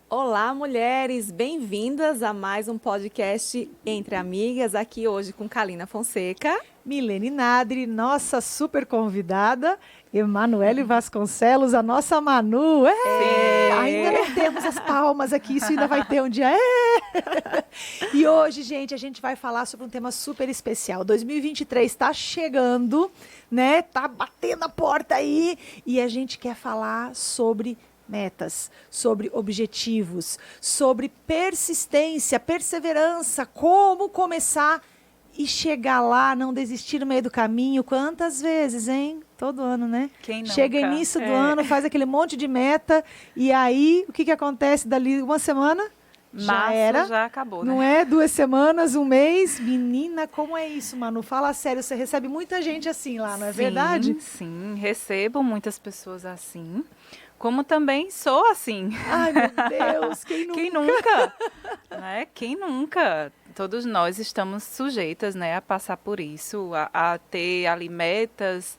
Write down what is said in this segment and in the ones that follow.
Olá, mulheres! Bem-vindas a mais um podcast Entre Amigas, aqui hoje com Kalina Fonseca. Milene Nadri, nossa super convidada, Emanuele Vasconcelos, a nossa Manu. Ainda não temos as palmas aqui, isso ainda vai ter um dia. E hoje, gente, a gente vai falar sobre um tema super especial. 2023 está chegando, né? Tá batendo a porta aí e a gente quer falar sobre metas, sobre objetivos, sobre persistência, perseverança, como começar e chegar lá, não desistir no meio do caminho. Quantas vezes, hein? Todo ano, né? Quem nunca? Chega início do ano, faz aquele monte de meta e aí o que acontece dali uma semana? Março já acabou, né? Não é? 2 semanas, um mês. Menina, como é isso, Manu? Fala sério, você recebe muita gente assim lá, não é verdade? Sim, recebo muitas pessoas assim. Como também sou assim. Ai, meu Deus, quem nunca? Quem nunca? Né? Quem nunca? Todos nós estamos sujeitas, né, a passar por isso, a ter ali metas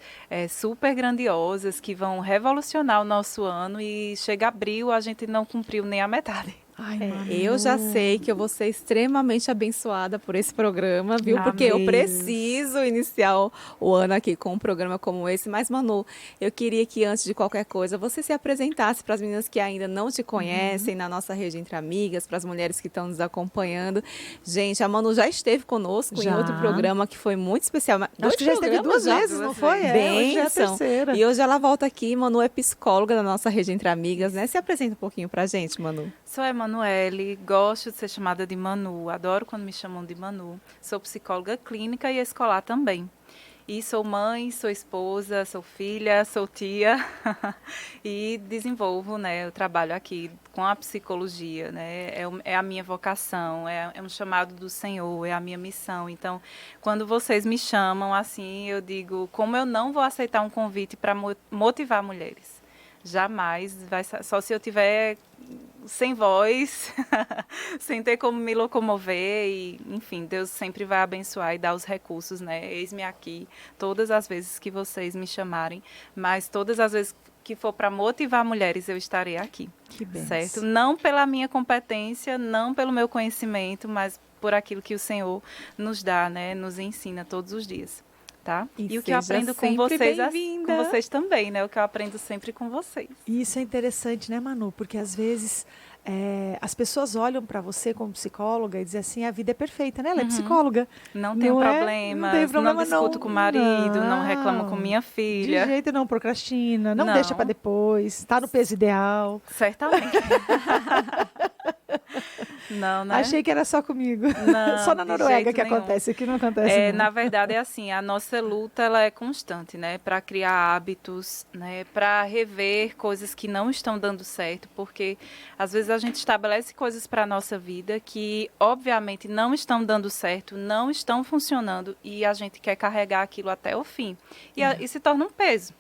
super grandiosas que vão revolucionar o nosso ano e chega abril, a gente não cumpriu nem a metade. Ai, Eu já sei que eu vou ser extremamente abençoada por esse programa, viu? Porque eu preciso iniciar o ano aqui com um programa como esse. Mas, Manu, eu queria que antes de qualquer coisa, você se apresentasse para as meninas que ainda não te conhecem na nossa rede Entre Amigas, para as mulheres que estão nos acompanhando. Gente, a Manu já esteve conosco em outro programa que foi muito especial. Acho que já esteve 2 vezes, não foi? Bem, hoje é a terceira. E hoje ela volta aqui. Manu é psicóloga da nossa rede Entre Amigas, né? Se apresenta um pouquinho para a gente, Manu. Sou a Emanuele, gosto de ser chamada de Manu, adoro quando me chamam de Manu. Sou psicóloga clínica e escolar também. E sou mãe, sou esposa, sou filha, sou tia e desenvolvo, né, o trabalho aqui com a psicologia, né, é a minha vocação, é um chamado do Senhor, é a minha missão. Então, quando vocês me chamam assim, eu digo, como eu não vou aceitar um convite para motivar mulheres? Jamais, só se eu tiver sem voz, sem ter como me locomover e, enfim, Deus sempre vai abençoar e dar os recursos, né? Eis-me aqui, todas as vezes que vocês me chamarem, mas todas as vezes que for para motivar mulheres, eu estarei aqui. Que benção. Certo? Não pela minha competência, não pelo meu conhecimento, mas por aquilo que o Senhor nos dá, né? Nos ensina todos os dias. Tá? E o que eu aprendo com vocês também, né? O que eu aprendo sempre com vocês. E isso é interessante, né, Manu? Porque às vezes as pessoas olham para você como psicóloga e dizem assim, a vida é perfeita, né? Ela é psicóloga. Não tem problema, não tem problema, não discuto com o marido, não reclamo com minha filha. De jeito não procrastina, não deixa para depois, está no peso ideal. Certamente. Não, né? Achei que era só comigo. Não, só na Noruega que nenhum. acontece, aqui não acontece. Na verdade é assim, a nossa luta ela é constante, né? Para criar hábitos, né? Para rever coisas que não estão dando certo, porque às vezes a gente estabelece coisas para a nossa vida que obviamente não estão dando certo, não estão funcionando e a gente quer carregar aquilo até o fim. E se torna um peso.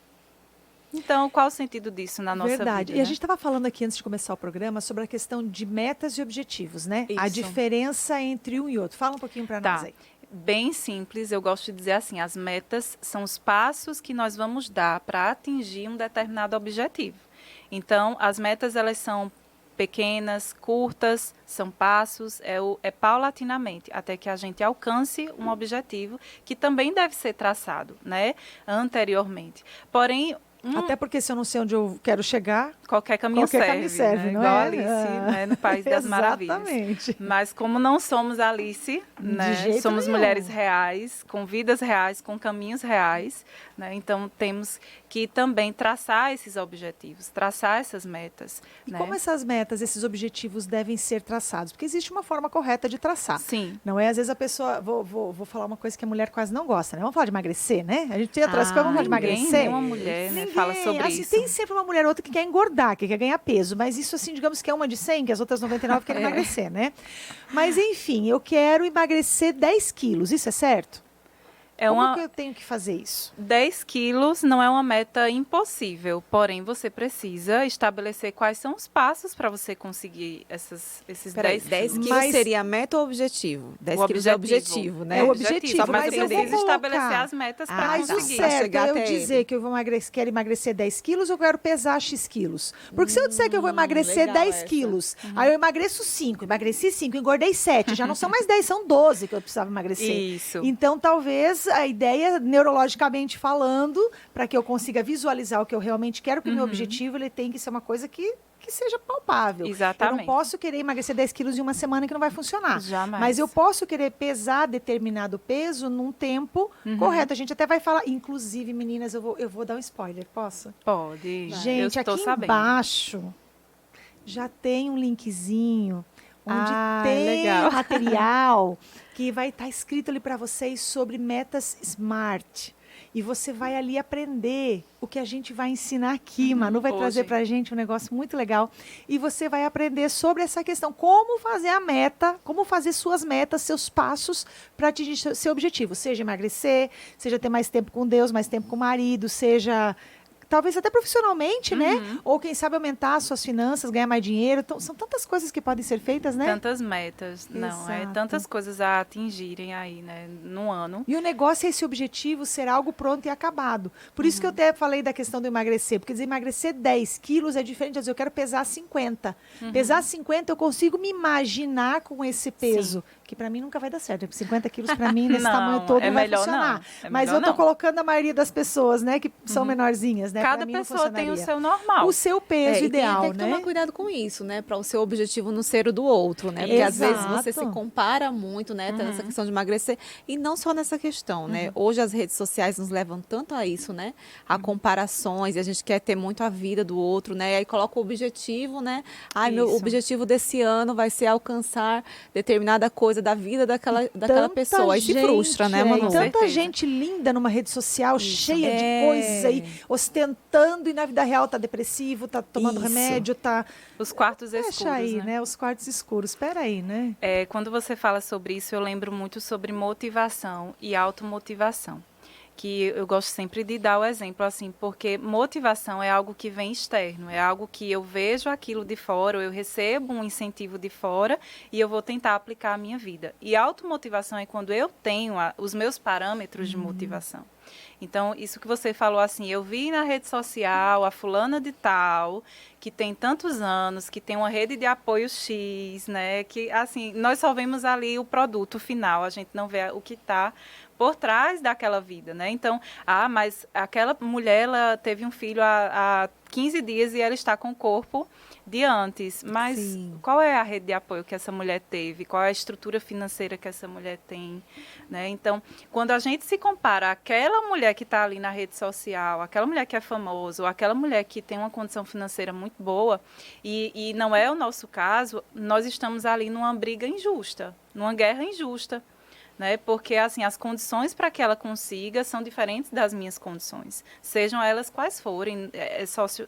Então, qual o sentido disso na nossa vida? Verdade. E né? a gente estava falando aqui antes de começar o programa sobre a questão de metas e objetivos, né? Isso. A diferença entre um e outro. Fala um pouquinho para nós aí. Bem simples, eu gosto de dizer assim, as metas são os passos que nós vamos dar para atingir um determinado objetivo. Então, as metas elas são pequenas, curtas, são passos, é paulatinamente, até que a gente alcance um objetivo que também deve ser traçado, né, anteriormente. Porém, até porque se eu não sei onde eu quero chegar, qualquer caminho serve, né? não Igual é? Alice, né? No País das Maravilhas. Exatamente. Mas como não somos Alice, né? Somos nenhum. mulheres reais, com vidas reais, com caminhos reais, né? Então temos que também traçar esses objetivos, traçar essas metas. E né? como essas metas, esses objetivos devem ser traçados? Porque existe uma forma correta de traçar. Sim. Não é? Às vezes a pessoa... Vou falar uma coisa que a mulher quase não gosta, né? Vamos falar de emagrecer, né? A gente tem outras coisas, vamos falar de emagrecer. Nenhuma mulher né, fala sobre assim, isso. Tem sempre uma mulher ou outra que quer engordar, que quer ganhar peso. Mas isso, assim, digamos que é uma de 100, que as outras 99 querem emagrecer, né? Mas, enfim, eu quero emagrecer 10 quilos. Isso é certo? Como que eu tenho que fazer isso? 10 quilos não é uma meta impossível, porém você precisa estabelecer quais são os passos para você conseguir esses 10 quilos. quilos seria a meta ou objetivo? 10 quilos é objetivo, né? É o objetivo, mas eu preciso vou estabelecer as metas para Mas o conseguir. certo é eu dizer que eu quero emagrecer 10 quilos ou eu quero pesar X quilos? Porque se eu disser que eu vou emagrecer 10 quilos, aí eu emagreço 5, emagreci 5, engordei 7, já não são mais 10, são 12 que eu precisava emagrecer. Isso. Então, talvez a ideia, neurologicamente falando, para que eu consiga visualizar o que eu realmente quero, que o meu objetivo ele tem que ser uma coisa que seja palpável. Exatamente. Eu não posso querer emagrecer 10 quilos em uma semana que não vai funcionar. Jamais. Mas eu posso querer pesar determinado peso num tempo correto. A gente até vai falar, inclusive, meninas, eu vou dar um spoiler, posso? Pode. Gente, aqui embaixo já tem um linkzinho onde tem material que vai estar escrito ali para vocês sobre metas SMART. E você vai ali aprender o que a gente vai ensinar aqui. Manu vai trazer para a gente um negócio muito legal. E você vai aprender sobre essa questão. Como fazer a meta, como fazer suas metas, seus passos para atingir seu objetivo. Seja emagrecer, seja ter mais tempo com Deus, mais tempo com o marido, seja... talvez até profissionalmente, né? Ou quem sabe aumentar as suas finanças, ganhar mais dinheiro. Então, são tantas coisas que podem ser feitas, né? Tantas metas, não, é tantas coisas a atingirem aí, né, no ano. E o negócio é esse objetivo ser algo pronto e acabado. Por isso que eu até falei da questão do emagrecer, porque dizer, emagrecer 10 quilos é diferente de dizer, eu quero pesar 50. Pesar 50, eu consigo me imaginar com esse peso, que para mim nunca vai dar certo. 50 quilos para mim, nesse tamanho todo, não vai funcionar. Mas eu tô colocando a maioria das pessoas, né, que são menorzinhas, né? Cada pessoa tem o seu normal. O seu peso ideal, tem que tomar cuidado com isso, né? Para o seu objetivo não ser o do outro, né? Porque às vezes você se compara muito, né? Nessa questão de emagrecer. E não só nessa questão, né? Hoje as redes sociais nos levam tanto a isso, né? A comparações, e a gente quer ter muito a vida do outro, né? E aí coloca o objetivo, né? Meu objetivo desse ano vai ser alcançar determinada coisa da vida daquela pessoa. Aí se frustra, né, Manu? Tanta gente linda numa rede social, cheia de coisas aí, ostentando, e na vida real tá depressivo, tá tomando remédio, tá... Os quartos escuros, aí, né? Os quartos escuros. Espera aí, né? Quando você fala sobre isso, eu lembro muito sobre motivação e automotivação. Que eu gosto sempre de dar o exemplo, assim, porque motivação é algo que vem externo, é algo que eu vejo aquilo de fora, ou eu recebo um incentivo de fora e eu vou tentar aplicar a minha vida. E automotivação é quando eu tenho os meus parâmetros de motivação. Então, isso que você falou assim, eu vi na rede social a fulana de tal, que tem tantos anos, que tem uma rede de apoio X, né? Que, assim, nós só vemos ali o produto final, a gente não vê o que está por trás daquela vida, né? Então, mas aquela mulher, ela teve um filho há 15 dias e ela está com o corpo de antes. Mas qual é a rede de apoio que essa mulher teve? Qual é a estrutura financeira que essa mulher tem? Né? Então, quando a gente se compara àquela mulher que está ali na rede social, aquela mulher que é famosa, ou aquela mulher que tem uma condição financeira muito boa, e não é o nosso caso, nós estamos ali numa briga injusta, numa guerra injusta. Né? Porque assim, as condições para que ela consiga são diferentes das minhas condições, sejam elas quais forem,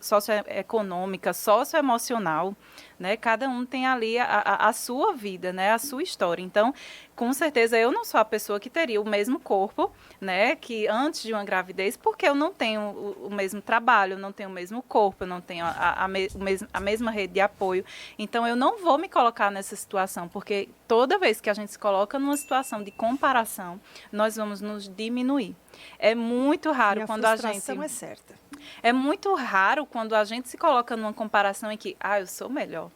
socioeconômica, socioemocional, né? Cada um tem ali a sua vida, né? A sua história. Então, com certeza, eu não sou a pessoa que teria o mesmo corpo, né? Que antes de uma gravidez, porque eu não tenho o mesmo trabalho, eu não tenho o mesmo corpo, eu não tenho a mesma rede de apoio. Então, eu não vou me colocar nessa situação, porque toda vez que a gente se coloca numa situação de comparação, nós vamos nos diminuir. É muito raro quando a gente... A frustração é certa. É muito raro quando a gente se coloca numa comparação em que, eu sou melhor.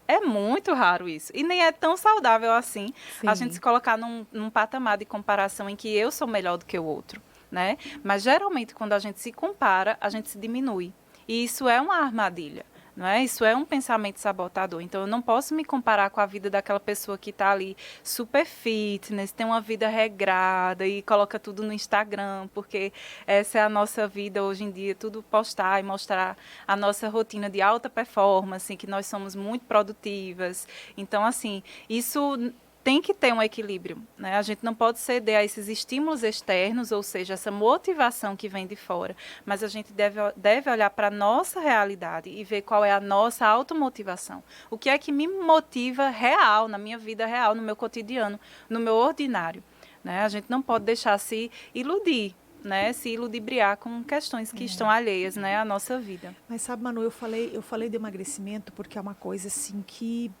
É muito raro isso. E nem é tão saudável assim a gente se colocar num patamar de comparação em que eu sou melhor do que o outro, né? Mas geralmente quando a gente se compara, a gente se diminui. E isso é uma armadilha. Não é? Isso é um pensamento sabotador. Então, eu não posso me comparar com a vida daquela pessoa que está ali super fitness, tem uma vida regrada e coloca tudo no Instagram, porque essa é a nossa vida hoje em dia, tudo postar e mostrar a nossa rotina de alta performance, que nós somos muito produtivas. Então, assim, isso... tem que ter um equilíbrio, né? A gente não pode ceder a esses estímulos externos, ou seja, essa motivação que vem de fora, mas a gente deve olhar para a nossa realidade e ver qual é a nossa automotivação. O que é que me motiva real, na minha vida real, no meu cotidiano, no meu ordinário. né? A gente não pode deixar se iludir, né? Se ludibriar com questões que estão alheias, né, à nossa vida. Mas sabe, Manu, eu falei de emagrecimento porque é uma coisa assim que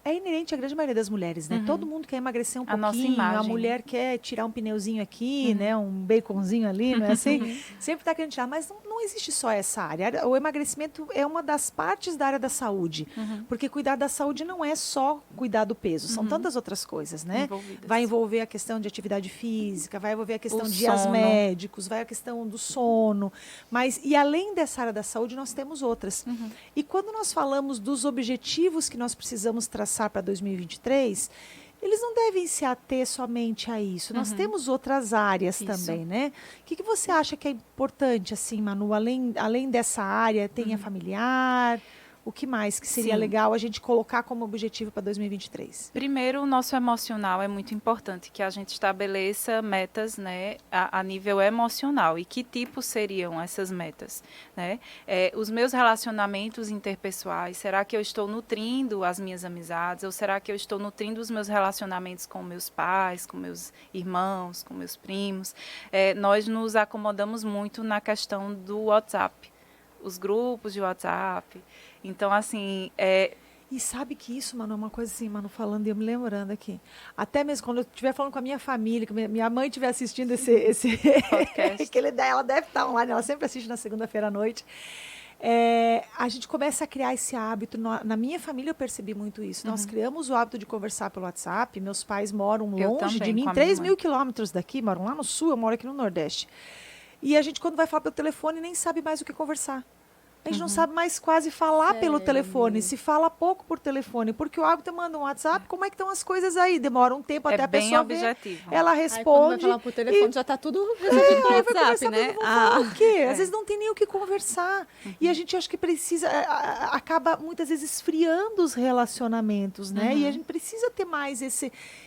é inerente à grande maioria das mulheres, né? Todo mundo quer emagrecer um A nossa pouquinho, a imagem. mulher quer tirar um pneuzinho aqui, né? Um baconzinho ali, não é assim? Sempre está querendo tirar, mas não existe só essa área. O emagrecimento é uma das partes da área da saúde, porque cuidar da saúde não é só cuidar do peso, são tantas outras coisas, né? Envolvidas. Vai envolver a questão de atividade física, vai envolver a questão O de dias sono. médicos, vai a questão do sono, e além dessa área da saúde, nós temos outras. E quando nós falamos dos objetivos que nós precisamos traçar para 2023, eles não devem se ater somente a isso. Nós temos outras áreas também, né? O que você acha que é importante, assim, Manu? Além dessa área, tem a familiar? O que mais que seria Sim. legal a gente colocar como objetivo para 2023? Primeiro, o nosso emocional é muito importante, que a gente estabeleça metas, né, a nível emocional. E que tipo seriam essas metas, né? Os meus relacionamentos interpessoais, será que eu estou nutrindo as minhas amizades? Ou será que eu estou nutrindo os meus relacionamentos com meus pais, com meus irmãos, com meus primos? Nós nos acomodamos muito na questão do WhatsApp, os grupos de WhatsApp. Então, assim, E sabe que isso, Manu, é uma coisa assim, Manu, falando e eu me lembrando aqui. Até mesmo quando eu estiver falando com a minha família, que minha mãe estiver assistindo esse podcast. que ela deve estar online, ela sempre assiste na segunda-feira à noite. A gente começa a criar esse hábito. Na minha família eu percebi muito isso. Nós criamos o hábito de conversar pelo WhatsApp. Meus pais moram longe de mim, 3.000 quilômetros daqui, moram lá no sul, eu moro aqui no Nordeste. E a gente, quando vai falar pelo telefone, nem sabe mais o que conversar. A gente não sabe mais quase falar pelo telefone, se fala pouco por telefone, porque o hábito manda um WhatsApp, como é que estão as coisas aí? Demora um tempo até a bem pessoa ver, objetivo. ela Aí, quando vai responde. falar por telefone, já está tudo resolvido Aí no vai WhatsApp, conversar, né? vão falar o quê? Às vezes não tem nem o que conversar. E a gente acha que precisa, acaba muitas vezes esfriando os relacionamentos, né? E a gente precisa ter mais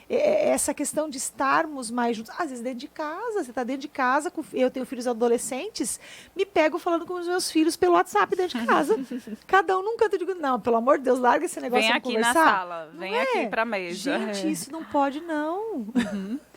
essa questão de estarmos mais juntos. Às vezes dentro de casa, você está dentro de casa, eu tenho filhos adolescentes, me pego falando com os meus filhos pelo WhatsApp dentro de casa. Cada um num canto, eu digo, não, pelo amor de Deus, larga esse negócio Vem de aqui conversar. na sala, Não vem é? aqui para a mesa. Gente, isso não pode, não.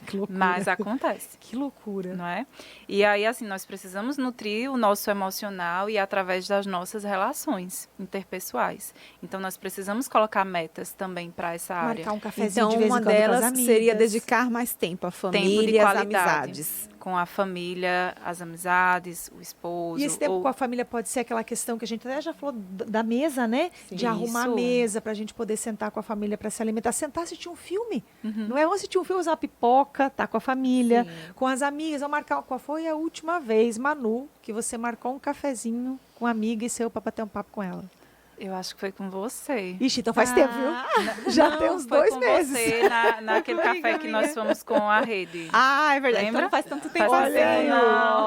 Que loucura. Mas acontece. Que loucura. Não é? E aí, assim, nós precisamos nutrir o nosso emocional e através das nossas relações interpessoais. Então, nós precisamos colocar metas também para essa área. Marcar um cafezinho Então, de vez uma em quando com as delas amigas. seria dedicar mais tempo à Tempo de família e às qualidade. amizades. Com a família, as amizades, o esposo. E esse tempo ou- com a família pode ser aquela questão que a gente até já falou da mesa, né? Sim. De arrumar a Isso. mesa para a gente poder sentar com a família para se alimentar. Sentar, assistir um filme. Não é vamos assistir um filme, usar uma pipoca, tá com a família, Sim. com as amigas. Vamos marcar qual foi a última vez, Manu, que você marcou um cafezinho com uma amiga e saiu para bater um papo com ela. Eu acho que foi com você. Ixi, então faz tempo, viu? Já Não, tem uns foi 2 com meses. você naquele café que nós fomos com a rede. Ah, é verdade. Lembra? Então não faz tanto tempo Faz assim, tempo, Olha aí, não.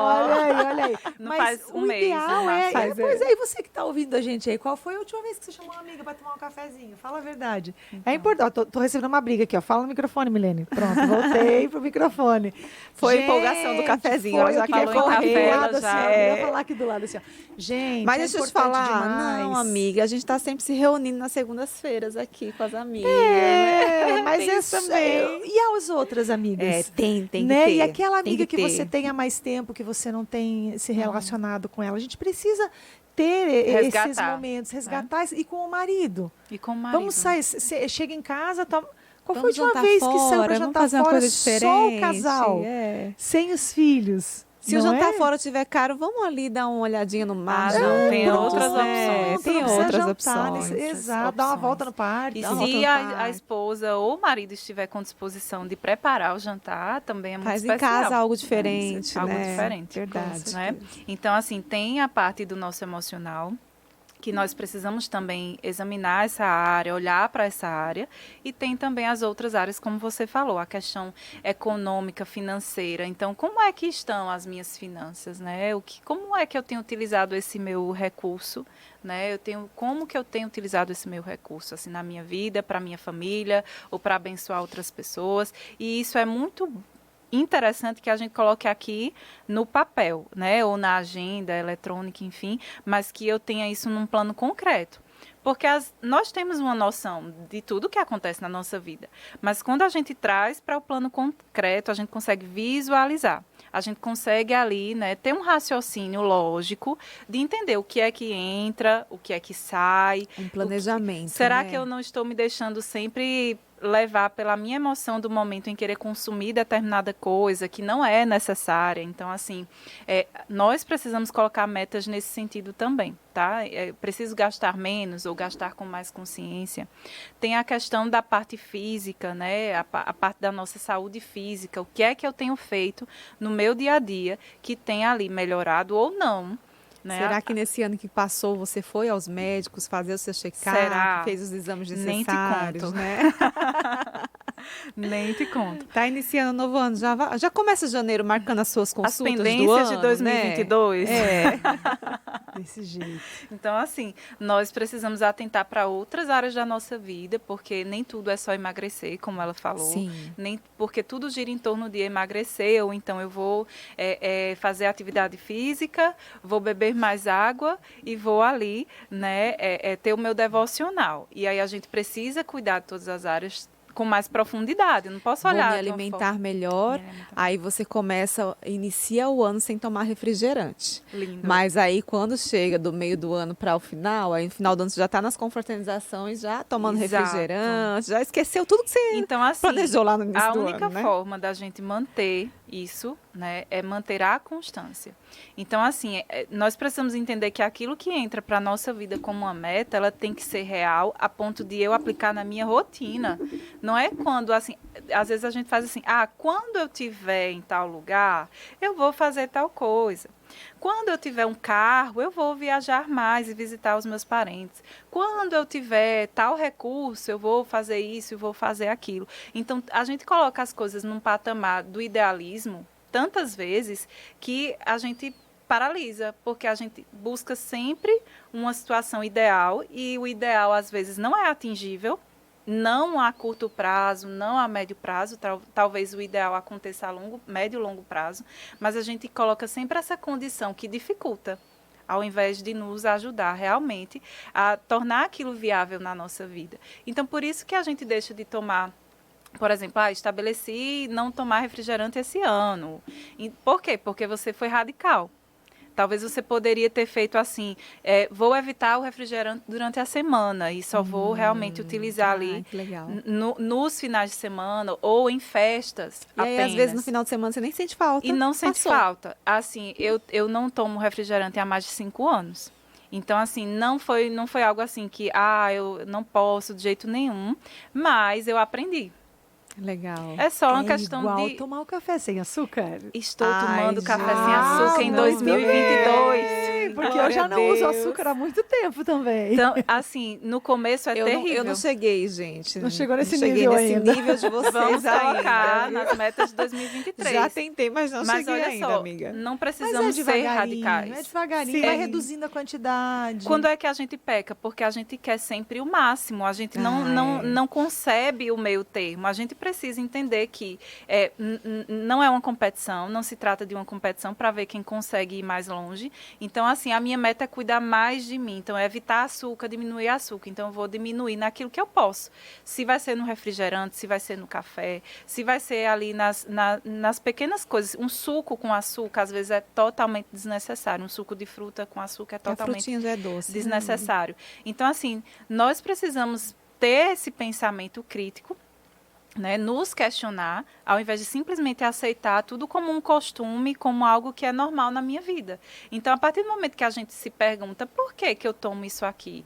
olha aí. Não Mas faz um o mês, ideal no é, máximo. pois é, e você que está ouvindo a gente aí, qual foi a última vez que você chamou uma amiga para tomar um cafezinho? Fala a verdade. É importante, ó, tô recebendo uma briga aqui, ó. Fala no microfone, Milene. Pronto, voltei pro microfone. Foi a empolgação do cafezinho, ela já eu queria falou em falar aqui café, do ela lado, assim, já- ó, eu queria falar aqui do lado, assim, ó. Gente, Mas é deixa eu te importante falar, demais. não, amiga, a gente tá sempre se reunindo nas segundas-feiras aqui com as amigas. Mas Tem é também. E as outras amigas? Tem Né? que ter. E aquela tem amiga que ter. você tem há mais tempo, que você não tem se relacionado com ela. A gente precisa ter esses Resgatar, momentos, resgatar e com o marido. E com o marido. Vamos sair, chega em casa, tá... Qual Vamos foi a última jantar vez que saiu fora, para vamos jantar fazer uma fora coisa só diferente. o casal, É. sem os filhos? Se o não jantar é? fora estiver caro, vamos ali dar uma olhadinha no mar. Ah, não, tem juntos, outras né? opções. Tem Não precisa outras jantar, opções. Exato, dar uma opções. volta no parque. E dar uma volta se no a parque. esposa ou o marido estiver com disposição de preparar o jantar, também é muito Faz em especial. casa algo diferente, Algo né? diferente. Verdade. Né? Então, assim, tem a parte do nosso emocional, que nós precisamos também examinar essa área, olhar para essa área, e tem também as outras áreas, como você falou, a questão econômica, financeira. Então, como é que estão as minhas finanças, né? Como é que eu tenho utilizado esse meu recurso, né? Como que eu tenho utilizado esse meu recurso, assim, na minha vida, para minha família, ou para abençoar outras pessoas. E isso é muito interessante que a gente coloque aqui no papel, né, ou na agenda eletrônica, enfim, mas que eu tenha isso num plano concreto. Porque nós temos uma noção de tudo que acontece na nossa vida, mas quando a gente traz para o plano concreto, a gente consegue visualizar. A gente consegue ali, né, ter um raciocínio lógico de entender o que é que entra, o que é que sai. Um planejamento. Será né? que eu não estou me deixando sempre levar pela minha emoção do momento em querer consumir determinada coisa que não é necessária? Então, assim, nós precisamos colocar metas nesse sentido também, tá? Preciso gastar menos ou gastar com mais consciência. Tem a questão da parte física, né? A parte da nossa saúde física. O que é que eu tenho feito no meu dia a dia que tem ali melhorado ou não? Né? Será que nesse ano que passou você foi aos médicos fazer o seu check-up, fez os exames necessários, né? Nem te conto. Tá iniciando o novo ano, já começa janeiro marcando as suas consultas As pendências do ano, de 2022. Né? Desse jeito. Então, assim, nós precisamos atentar para outras áreas da nossa vida, porque nem tudo é só emagrecer, como ela falou. Sim. Nem, porque tudo gira em torno de emagrecer, ou então eu vou fazer atividade física, vou beber mais água e vou ali, né, ter o meu devocional. E aí a gente precisa cuidar de todas as áreas com mais profundidade. Eu não posso olhar. Vou me alimentar melhor. Aí você inicia o ano sem tomar refrigerante. Lindo. Mas aí quando chega do meio do ano para o final, aí no final do ano você já está nas confraternizações, já tomando Exato. refrigerante, já esqueceu tudo que você então, assim, planejou lá no início do ano, né? A única forma da gente manter isso, né, é manter a constância. Então, assim, nós precisamos entender que aquilo que entra para a nossa vida como uma meta, ela tem que ser real a ponto de eu aplicar na minha rotina. Não é quando, assim, às vezes a gente faz assim, quando eu estiver em tal lugar, eu vou fazer tal coisa. Quando eu tiver um carro, eu vou viajar mais e visitar os meus parentes. Quando eu tiver tal recurso, eu vou fazer isso e vou fazer aquilo. Então, a gente coloca as coisas num patamar do idealismo tantas vezes que a gente paralisa, porque a gente busca sempre uma situação ideal e o ideal, às vezes, não é atingível. Não a curto prazo, não a médio prazo, talvez o ideal aconteça a médio e longo prazo, mas a gente coloca sempre essa condição que dificulta, ao invés de nos ajudar realmente a tornar aquilo viável na nossa vida. Então, por isso que a gente deixa de tomar, por exemplo, estabeleci não tomar refrigerante esse ano. Por quê? Porque você foi radical. Talvez você poderia ter feito assim, vou evitar o refrigerante durante a semana e só vou realmente utilizar ali nos finais de semana ou em festas e aí, às vezes, no final de semana, você nem sente falta. E não sente falta. Assim, eu não tomo refrigerante há mais de 5 anos. Então, assim, não foi algo assim que, eu não posso de jeito nenhum, mas eu aprendi. Legal. É só uma questão igual de tomar o café sem açúcar. Estou tomando café sem açúcar em 2022. Porque eu já não uso açúcar há muito tempo também. Então, assim, no começo terrível. Eu não cheguei, gente. Não chegou nesse nível ainda. nível de vocês. Vamos colocar ainda, nas metas de 2023. Já tentei, mas não cheguei olha ainda, só, amiga. não precisamos ser radicais. É devagarinho, vai reduzindo a quantidade. Quando é que a gente peca? Porque a gente quer sempre o máximo. A gente não concebe o meio termo. A gente precisa entender que não é uma competição, não se trata de uma competição para ver quem consegue ir mais longe. Então, assim, a minha meta é cuidar mais de mim. Então, é evitar açúcar, diminuir açúcar. Então, eu vou diminuir naquilo que eu posso. Se vai ser no refrigerante, se vai ser no café, se vai ser ali nas pequenas coisas. Um suco com açúcar, às vezes, é totalmente desnecessário. Um suco de fruta com açúcar é totalmente a frutinha já é doce, desnecessário. Então, assim, nós precisamos ter esse pensamento crítico, né, nos questionar, ao invés de simplesmente aceitar tudo como um costume, como algo que é normal na minha vida. Então, a partir do momento que a gente se pergunta por que eu tomo isso aqui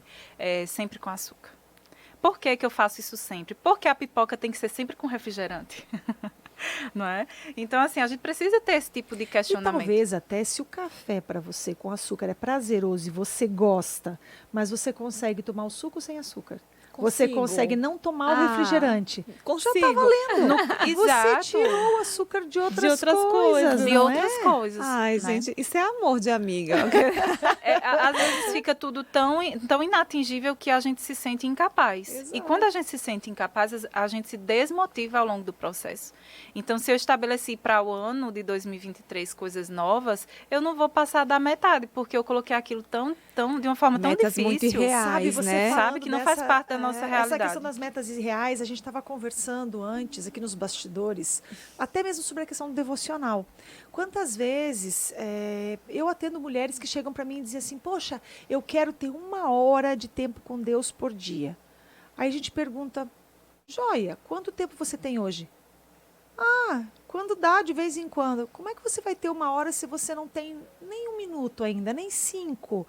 sempre com açúcar? Por que eu faço isso sempre? Por que a pipoca tem que ser sempre com refrigerante? Não é? Então, assim, a gente precisa ter esse tipo de questionamento. E talvez até se o café para você com açúcar é prazeroso e você gosta, mas você consegue tomar o suco sem açúcar. Você consegue não tomar o refrigerante. Consigo. Já está valendo. Exato. Você tirou o açúcar de outras coisas. De outras coisas. Ai, né? gente, isso é amor de amiga. Às vezes fica tudo tão inatingível que a gente se sente incapaz. Exato. E quando a gente se sente incapaz, a gente se desmotiva ao longo do processo. Então, se eu estabeleci para o ano de 2023 coisas novas, eu não vou passar da metade, porque eu coloquei aquilo tão de uma forma tão Metas difícil. muito irreais, Sabe, você né? falando Sabe que não faz parte da nossa realidade. Essa questão das metas irreais, a gente estava conversando antes, aqui nos bastidores, até mesmo sobre a questão do devocional. Quantas vezes eu atendo mulheres que chegam para mim e dizem assim, poxa, eu quero ter 1 hora de tempo com Deus por dia. Aí a gente pergunta, joia, quanto tempo você tem hoje? Ah, quando dá, de vez em quando. Como é que você vai ter 1 hora se você não tem nem 1 minuto ainda, nem 5?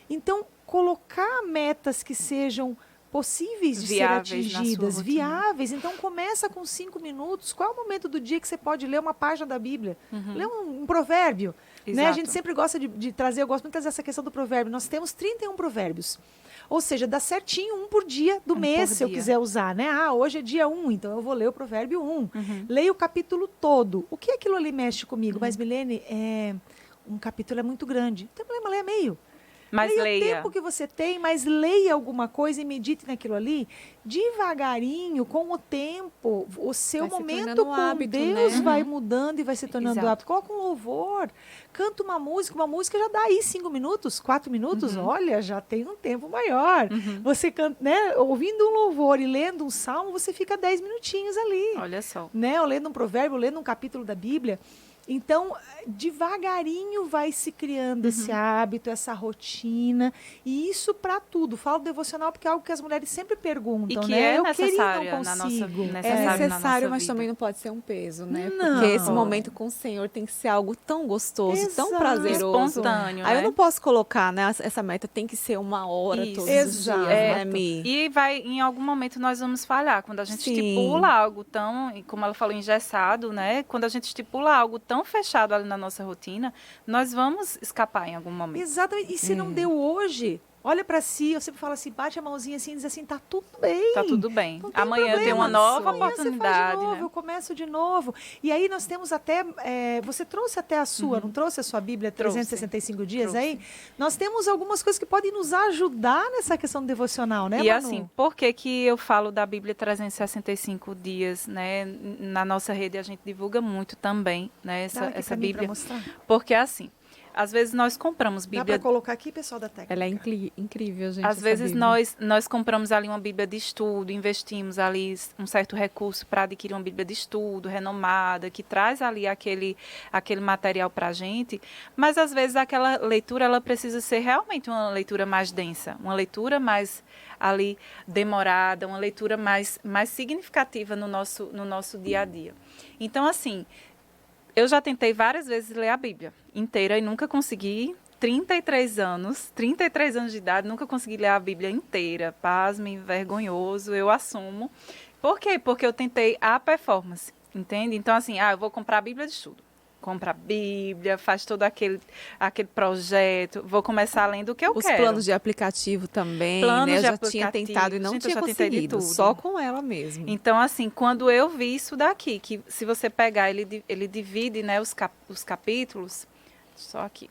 Então, colocar metas que sejam possíveis de Viáveis ser na sua atingidas, rotina. viáveis. Então, começa com 5 minutos. Qual é o momento do dia que você pode ler uma página da Bíblia? Ler um provérbio. Né? A Exato. gente sempre gosta de trazer, eu gosto muito de trazer essa questão do provérbio. Nós temos 31 provérbios. Ou seja, dá certinho 1 por dia do mês, por se eu dia. quiser usar, né? Ah, hoje é dia 1, então eu vou ler o provérbio 1. Leio o capítulo todo. O que aquilo ali mexe comigo? Mas, Milene, um capítulo é muito grande. Não tem problema, leia meio. Mas Leia o leia. tempo que você tem, mas leia alguma coisa e medite naquilo ali, devagarinho, com o tempo, o seu Vai se momento tornando com um hábito, Deus né? vai mudando e vai se tornando Exato. hábito. Coloca um louvor, canta uma música já dá aí 5 minutos, 4 minutos, olha, já tem um tempo maior. Você canta, né, ouvindo um louvor e lendo um salmo, você fica 10 minutinhos ali. Olha só. Né? Ou lendo um provérbio, ou lendo um capítulo da Bíblia. Então, devagarinho vai se criando esse hábito, essa rotina. E isso para tudo. Falo devocional porque é algo que as mulheres sempre perguntam, E que né? é Eu queria e necessário não na nossa- consigo. necessário É na necessário, nossa mas vida. também não pode ser um peso, né? Não. Porque esse momento com o Senhor tem que ser algo tão gostoso, tão Exato. prazeroso. Espontâneo, Aí eu né? não posso colocar, né? Essa meta tem que ser 1 hora Isso. todos Exato. os dias, né, Mi? E em algum momento nós vamos falhar. Quando a gente Sim. estipula algo tão, como ela falou, engessado, né? Quando a gente estipula algo tão fechado ali na nossa rotina, nós vamos escapar em algum momento. Exatamente. E se não deu hoje, olha para si, eu sempre falo assim, bate a mãozinha assim e diz assim, tá tudo bem. Tá tudo bem. Não tem Amanhã tem problema, uma nova amanhã você faz oportunidade, de novo, né? eu começo de novo. E aí nós temos até, você trouxe até a sua, não trouxe a sua Bíblia Trouxe. 365 dias Trouxe. aí? Nós temos algumas coisas que podem nos ajudar nessa questão devocional, né, E Manu? assim, por que que eu falo da Bíblia 365 dias, né? Na nossa rede a gente divulga muito também, né? Dá aqui Essa pra mim pra Bíblia. mostrar. Porque assim, às vezes nós compramos Dá para Bíblia. colocar aqui, pessoal da técnica? Ela é incrível, gente. Às essa vezes Bíblia. nós compramos ali uma Bíblia de estudo, investimos ali um certo recurso para adquirir uma Bíblia de estudo renomada, que traz ali aquele material para a gente, mas às vezes aquela leitura ela precisa ser realmente uma leitura mais densa, uma leitura mais ali demorada, uma leitura mais significativa no nosso dia a dia. Então, assim, eu já tentei várias vezes ler a Bíblia inteira e nunca consegui. 33 anos de idade, nunca consegui ler a Bíblia inteira. Pasme, vergonhoso, eu assumo. Por quê? Porque eu tentei a performance, entende? Então, assim, eu vou comprar a Bíblia de estudo. Compra a Bíblia, faz todo aquele projeto, vou começar lendo o que eu Os quero. planos de aplicativo também, Planos né? Eu de já tinha aplicativo. tentado e não Gente, eu tinha já tentei de conseguido. tudo. Só com ela mesmo. Então, assim, quando eu vi isso daqui, que se você pegar, ele divide, né, os capítulos, só aqui.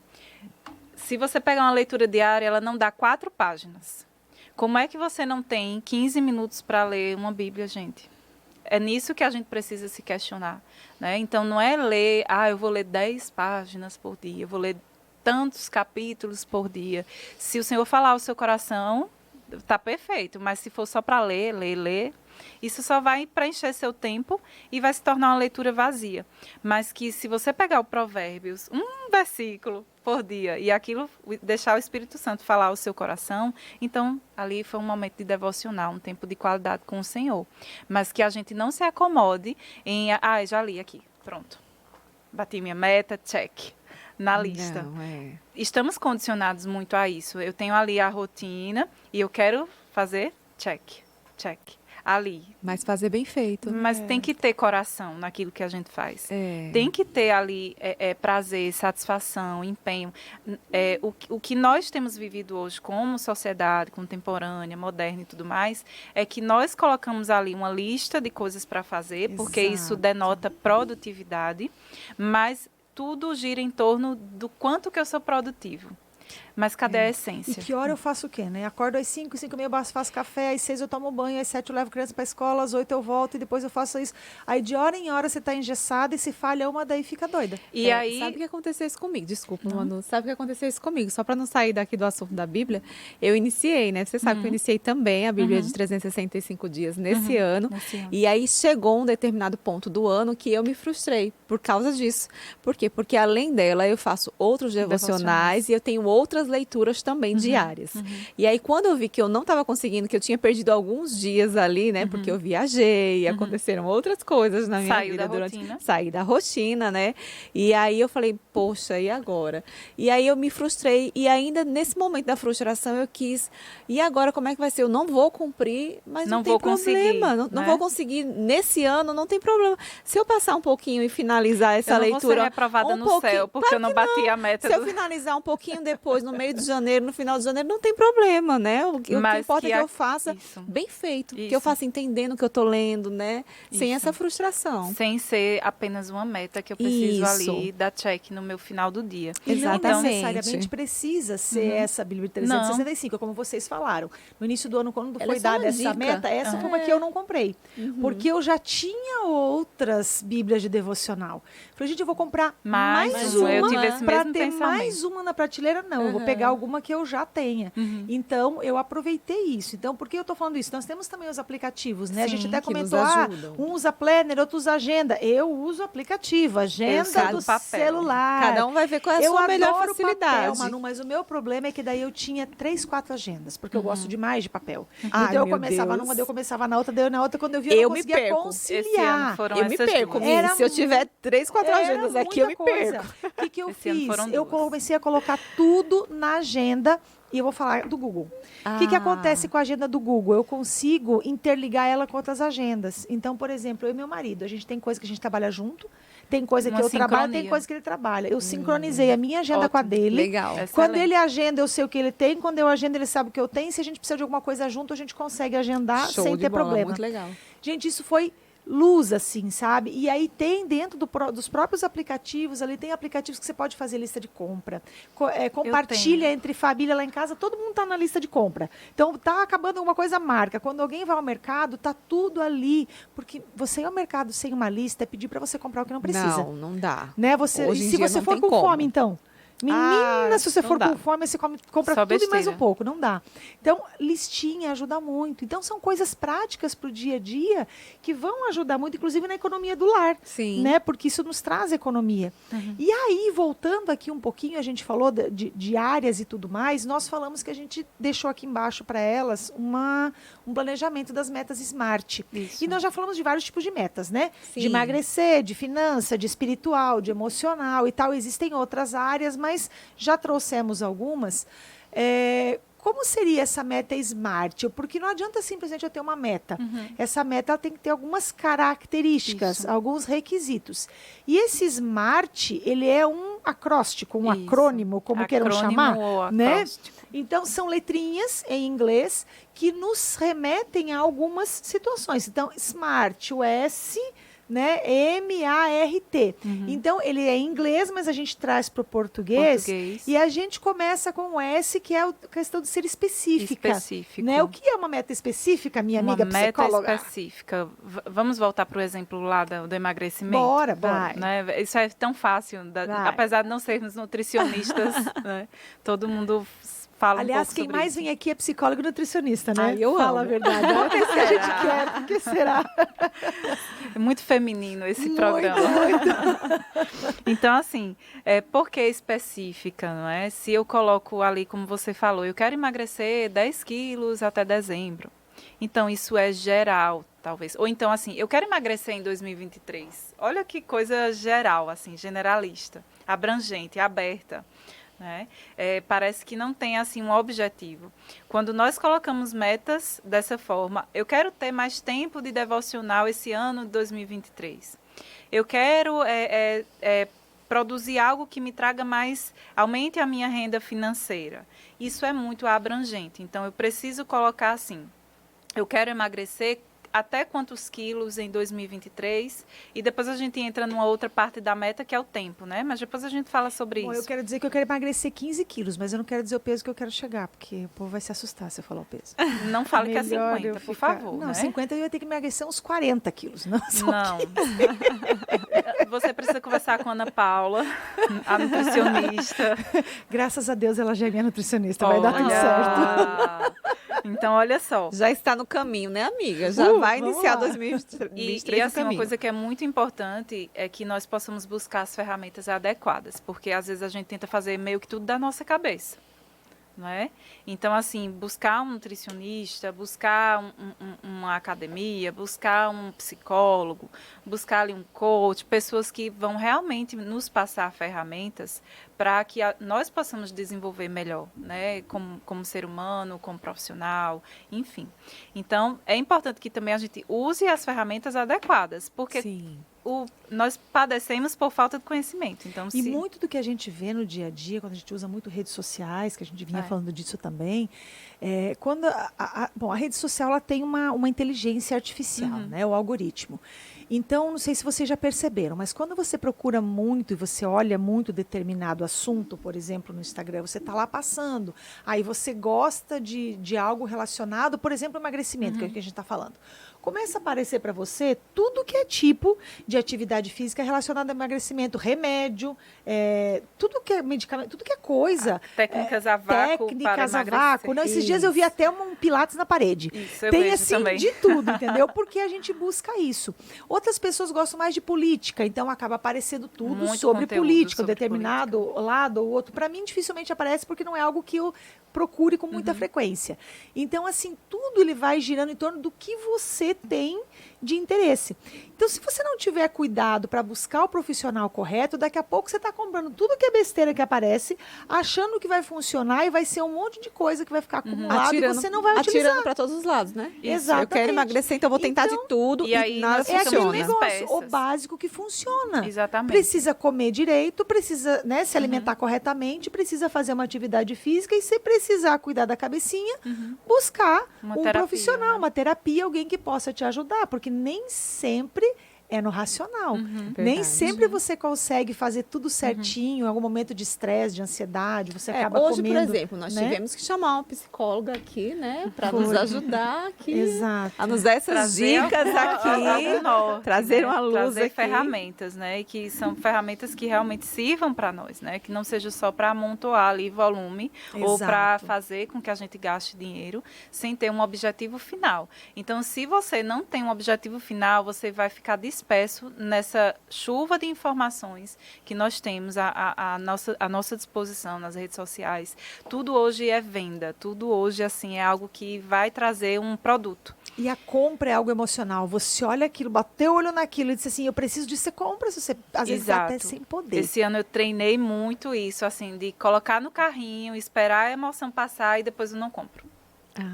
Se você pegar uma leitura diária, ela não dá 4 páginas. Como é que você não tem 15 minutos para ler uma Bíblia, gente? É nisso que a gente precisa se questionar, né? Então, não é ler, eu vou ler 10 páginas por dia, eu vou ler tantos capítulos por dia. Se o Senhor falar ao seu coração, tá perfeito, mas se for só para ler, isso só vai preencher seu tempo e vai se tornar uma leitura vazia. Mas que se você pegar o Provérbios, um versículo por dia, e aquilo deixar o Espírito Santo falar ao seu coração, então ali foi um momento de devocional, um tempo de qualidade com o Senhor. Mas que a gente não se acomode em, já li aqui, pronto. Bati minha meta, check. Na lista. Não, Estamos condicionados muito a isso. Eu tenho ali a rotina e eu quero fazer check. Ali. Mas fazer bem feito. Mas tem que ter coração naquilo que a gente faz. É. Tem que ter ali prazer, satisfação, empenho. O que nós temos vivido hoje como sociedade contemporânea, moderna e tudo mais, é que nós colocamos ali uma lista de coisas para fazer, porque isso Exato. denota produtividade, mas tudo gira em torno do quanto que eu sou produtivo. Mas cadê a E essência? que hora eu faço o quê, né? Acordo às 5, 5h30 eu faço café, às 6 eu tomo banho, às 7 eu levo criança para a escola, às 8 eu volto e depois eu faço isso. Aí de hora em hora você está engessada e se falha uma, daí fica doida. E aí... Sabe o que aconteceu isso comigo? Desculpa, Manu. Sabe o que aconteceu isso comigo? Só para não sair daqui do assunto da Bíblia, eu iniciei, né? Você sabe que eu iniciei também a Bíblia de 365 dias nesse ano. E aí chegou um determinado ponto do ano que eu me frustrei por causa disso. Por quê? Porque além dela eu faço outros devocionais e eu tenho outras leituras também diárias. E aí quando eu vi que eu não estava conseguindo, que eu tinha perdido alguns dias ali, né? Porque eu viajei, aconteceram outras coisas na minha Saiu vida da rotina. Saí da rotina, né? E aí eu falei, poxa, e agora? E aí eu me frustrei e ainda nesse momento da frustração eu quis, e agora como é que vai ser? Eu não vou cumprir, mas não tem vou problema. conseguir, Não né? vou conseguir nesse ano, não tem problema. Se eu passar um pouquinho e finalizar essa eu não leitura vou ser reprovada no pouquinho, céu, porque eu não bati a meta se eu finalizar um pouquinho depois, no meio de janeiro, no final de janeiro, não tem problema, né? O que importa é que eu faça isso. bem feito, que Isso. eu faça entendendo o que eu tô lendo, né? Sem Isso. essa frustração. Sem ser apenas uma meta que eu preciso Isso. ali dar check no meu final do dia. E não Exatamente. necessariamente precisa ser essa Bíblia de 365, como vocês falaram. No início do ano, quando Ela foi é só dada uma essa dica. meta, essa foi uma que eu não comprei. Porque eu já tinha outras Bíblias de devocional. Falei, gente, eu vou comprar mais uma. Eu tive uma esse para mesmo ter pensamento. mais uma na prateleira. Não, eu vou pegar alguma que eu já tenha. Então, eu aproveitei isso. Então, por que eu estou falando isso? Nós temos também os aplicativos, né? A gente Sim, até que nos comentou, ajudam. um usa Planner, outro usa Agenda. Eu uso aplicativo, Agenda do papel. celular. Cada um vai ver qual é a Eu sua melhor adoro facilidade. papel, Manu, mas o meu problema é que daí eu tinha 3, 4 agendas, porque eu gosto demais de papel. Ai, Então eu meu começava Deus. numa, daí eu começava na outra, daí eu na outra, quando eu vi, eu não me conseguia perco. Esse ano conciliar. foram Eu me essas perco, duas. Era Se eu tiver 3, 4 Era agendas aqui, eu me muita coisa. perco. O que eu Esse ano fiz? foram Eu duas. comecei a colocar tudo na agenda. E eu vou falar do Google. O que acontece com a agenda do Google? Eu consigo interligar ela com outras agendas. Então, por exemplo, eu e meu marido, a gente tem coisa que a gente trabalha junto, tem coisa que Uma eu trabalho, tem sincronia. coisa que ele trabalha. Eu sincronizei a minha agenda com a Ótimo. dele. Legal. Quando Excelente. ele agenda, eu sei o que ele tem. Quando eu agendo, ele sabe o que eu tenho. Se a gente precisa de alguma coisa junto, a gente consegue agendar Show sem de ter bola, problema. muito legal. Gente, isso foi luz, assim, sabe? E aí tem dentro dos próprios aplicativos, ali tem aplicativos que você pode fazer lista de compra. Compartilha tenho. entre família lá em casa, todo mundo tá na lista de compra. Então, tá acabando alguma coisa, marca. Quando alguém vai ao mercado, tá tudo ali. Porque você ir ao mercado sem uma lista é pedir para você comprar o que não precisa. Não dá. Né? Hoje em E se dia você não for tem com como. fome, então? Menina, se você não for dá. com fome, você compra Só tudo e mais besteira. um pouco. Não dá. Então, listinha ajuda muito. Então, são coisas práticas para o dia a dia que vão ajudar muito, inclusive na economia do lar. Sim. Né? Porque isso nos traz economia. E aí, voltando aqui um pouquinho, a gente falou de áreas e tudo mais, nós falamos que a gente deixou aqui embaixo para elas um planejamento das metas SMART. Isso. E nós já falamos de vários tipos de metas, né? Sim. De emagrecer, de finança, de espiritual, de emocional e tal. Existem outras áreas, mas já trouxemos algumas. Como seria essa meta SMART? Porque não adianta simplesmente eu ter uma meta. Essa meta ela tem que ter algumas características, Isso. alguns requisitos. E esse SMART, ele é um acróstico, um Isso. acrônimo, como queiram Acrônimo chamar. ou Né? acróstico. Então, são letrinhas em inglês que nos remetem a algumas situações. Então, SMART, o S, né? M-A-R-T. Então, ele é em inglês, mas a gente traz para o português. E a gente começa com o S, que é a questão de ser específica. Específico. Né? O que é uma meta específica, minha amiga Uma meta psicóloga? específica. Vamos voltar para o exemplo lá do emagrecimento? Bora. Né? Isso é tão fácil, apesar de não sermos nutricionistas, né? Todo mundo fala Aliás, um pouco quem sobre mais isso. vem aqui é psicólogo e nutricionista, né? Ai, eu Fala a amo. verdade. É o que a gente quer. Por que será? É muito feminino esse Muito, programa. Então, assim, por que específica, não é? Se eu coloco ali, como você falou, eu quero emagrecer 10 quilos até dezembro. Então, isso é geral, talvez. Ou então, assim, eu quero emagrecer em 2023. Olha que coisa geral, assim, generalista, abrangente, aberta. Né? Parece que não tem assim um objetivo. Quando nós colocamos metas dessa forma, eu quero ter mais tempo de devocional esse ano de 2023. Eu quero produzir algo que me traga mais, aumente a minha renda financeira. Isso é muito abrangente. Então, eu preciso colocar assim, eu quero emagrecer até quantos quilos em 2023, e depois a gente entra numa outra parte da meta, que é o tempo, né? Mas depois a gente fala sobre Bom, isso. eu quero dizer que eu quero emagrecer 15 quilos, mas eu não quero dizer o peso que eu quero chegar, porque o povo vai se assustar se eu falar o peso. Não fale que é Melhor 50, eu por ficar- favor. Não, né? 50 eu ia ter que emagrecer uns 40 quilos. Não, só Não. Você precisa conversar com a Ana Paula, a nutricionista. Graças a Deus ela já é minha nutricionista, vai dar tudo Olha. certo. Então, olha só. Já está no caminho, né, amiga? Já vai Vamos iniciar lá. 2023 E no assim, uma caminho. coisa que é muito importante é que nós possamos buscar as ferramentas adequadas, porque às vezes a gente tenta fazer meio que tudo da nossa cabeça, não é? Então, assim, buscar um nutricionista, buscar uma academia, buscar um psicólogo, buscar ali um coach, pessoas que vão realmente nos passar ferramentas para que nós possamos desenvolver melhor, né? Como ser humano, como profissional, enfim. Então, é importante que também a gente use as ferramentas adequadas, porque Sim. nós padecemos por falta de conhecimento. Então, E muito do que a gente vê no dia a dia, quando a gente usa muito redes sociais, que a gente vinha falando disso também, quando bom, a rede social ela tem uma inteligência artificial, né, o algoritmo. Então, não sei se vocês já perceberam, mas quando você procura muito e você olha muito determinado assunto, por exemplo, no Instagram, você está lá passando, aí você gosta de algo relacionado, por exemplo, emagrecimento, que é o que a gente está falando. Começa a aparecer para você tudo que é tipo de atividade física relacionada ao emagrecimento, remédio, tudo que é medicamento, tudo que é coisa. Técnicas a vácuo para Técnicas a emagrecer. vácuo. Não, esses dias eu vi até um pilates na parede. Isso, eu Tem vejo assim também. de tudo, entendeu? Porque a gente busca isso. Outras pessoas gostam mais de política, então acaba aparecendo tudo Muito sobre conteúdo política, um sobre determinado lado ou outro. Para mim, dificilmente aparece porque não é algo que eu procure com muita frequência. Então, assim, tudo ele vai girando em torno do que você tem de interesse. Então, se você não tiver cuidado para buscar o profissional correto, daqui a pouco você está comprando tudo que é besteira que aparece, achando que vai funcionar e vai ser um monte de coisa que vai ficar acumulado e você não vai utilizar. Atirando para todos os lados, né? Exatamente. Eu quero emagrecer, então eu vou tentar Então, de tudo e e, aí nada nós É aquele funciona. funciona. negócio, o Peças. básico que funciona. Exatamente. Precisa comer direito, precisa, né, se alimentar corretamente, precisa fazer uma atividade física e se precisar cuidar da cabecinha, buscar Uma um terapia, profissional, né? uma terapia, alguém que possa te ajudar, porque nem sempre é no racional. Nem Verdade. sempre você consegue fazer tudo certinho, em algum momento de estresse, de ansiedade, você acaba Hoje, comendo. por exemplo, nós né? tivemos que chamar uma psicóloga aqui, né? Para Foi. nos ajudar aqui. Exato. A nos dar essas Trazer dicas algum aqui. norte, trazer né? uma luz trazer aqui. ferramentas, né? E que são ferramentas que realmente sirvam para nós, né? Que não seja só para amontoar ali volume ou para Exato. fazer com que a gente gaste dinheiro sem ter um objetivo final. Então, se você não tem um objetivo final, você vai ficar disperso nessa chuva de informações que nós temos à nossa disposição nas redes sociais. Tudo hoje é venda, tudo hoje assim é algo que vai trazer um produto. E a compra é algo emocional. Você olha aquilo, bateu o olho naquilo e disse assim, eu preciso disso, você compra, você, às vezes Exato. até sem poder. Esse ano eu treinei muito isso, assim, de colocar no carrinho, esperar a emoção passar e depois eu não compro.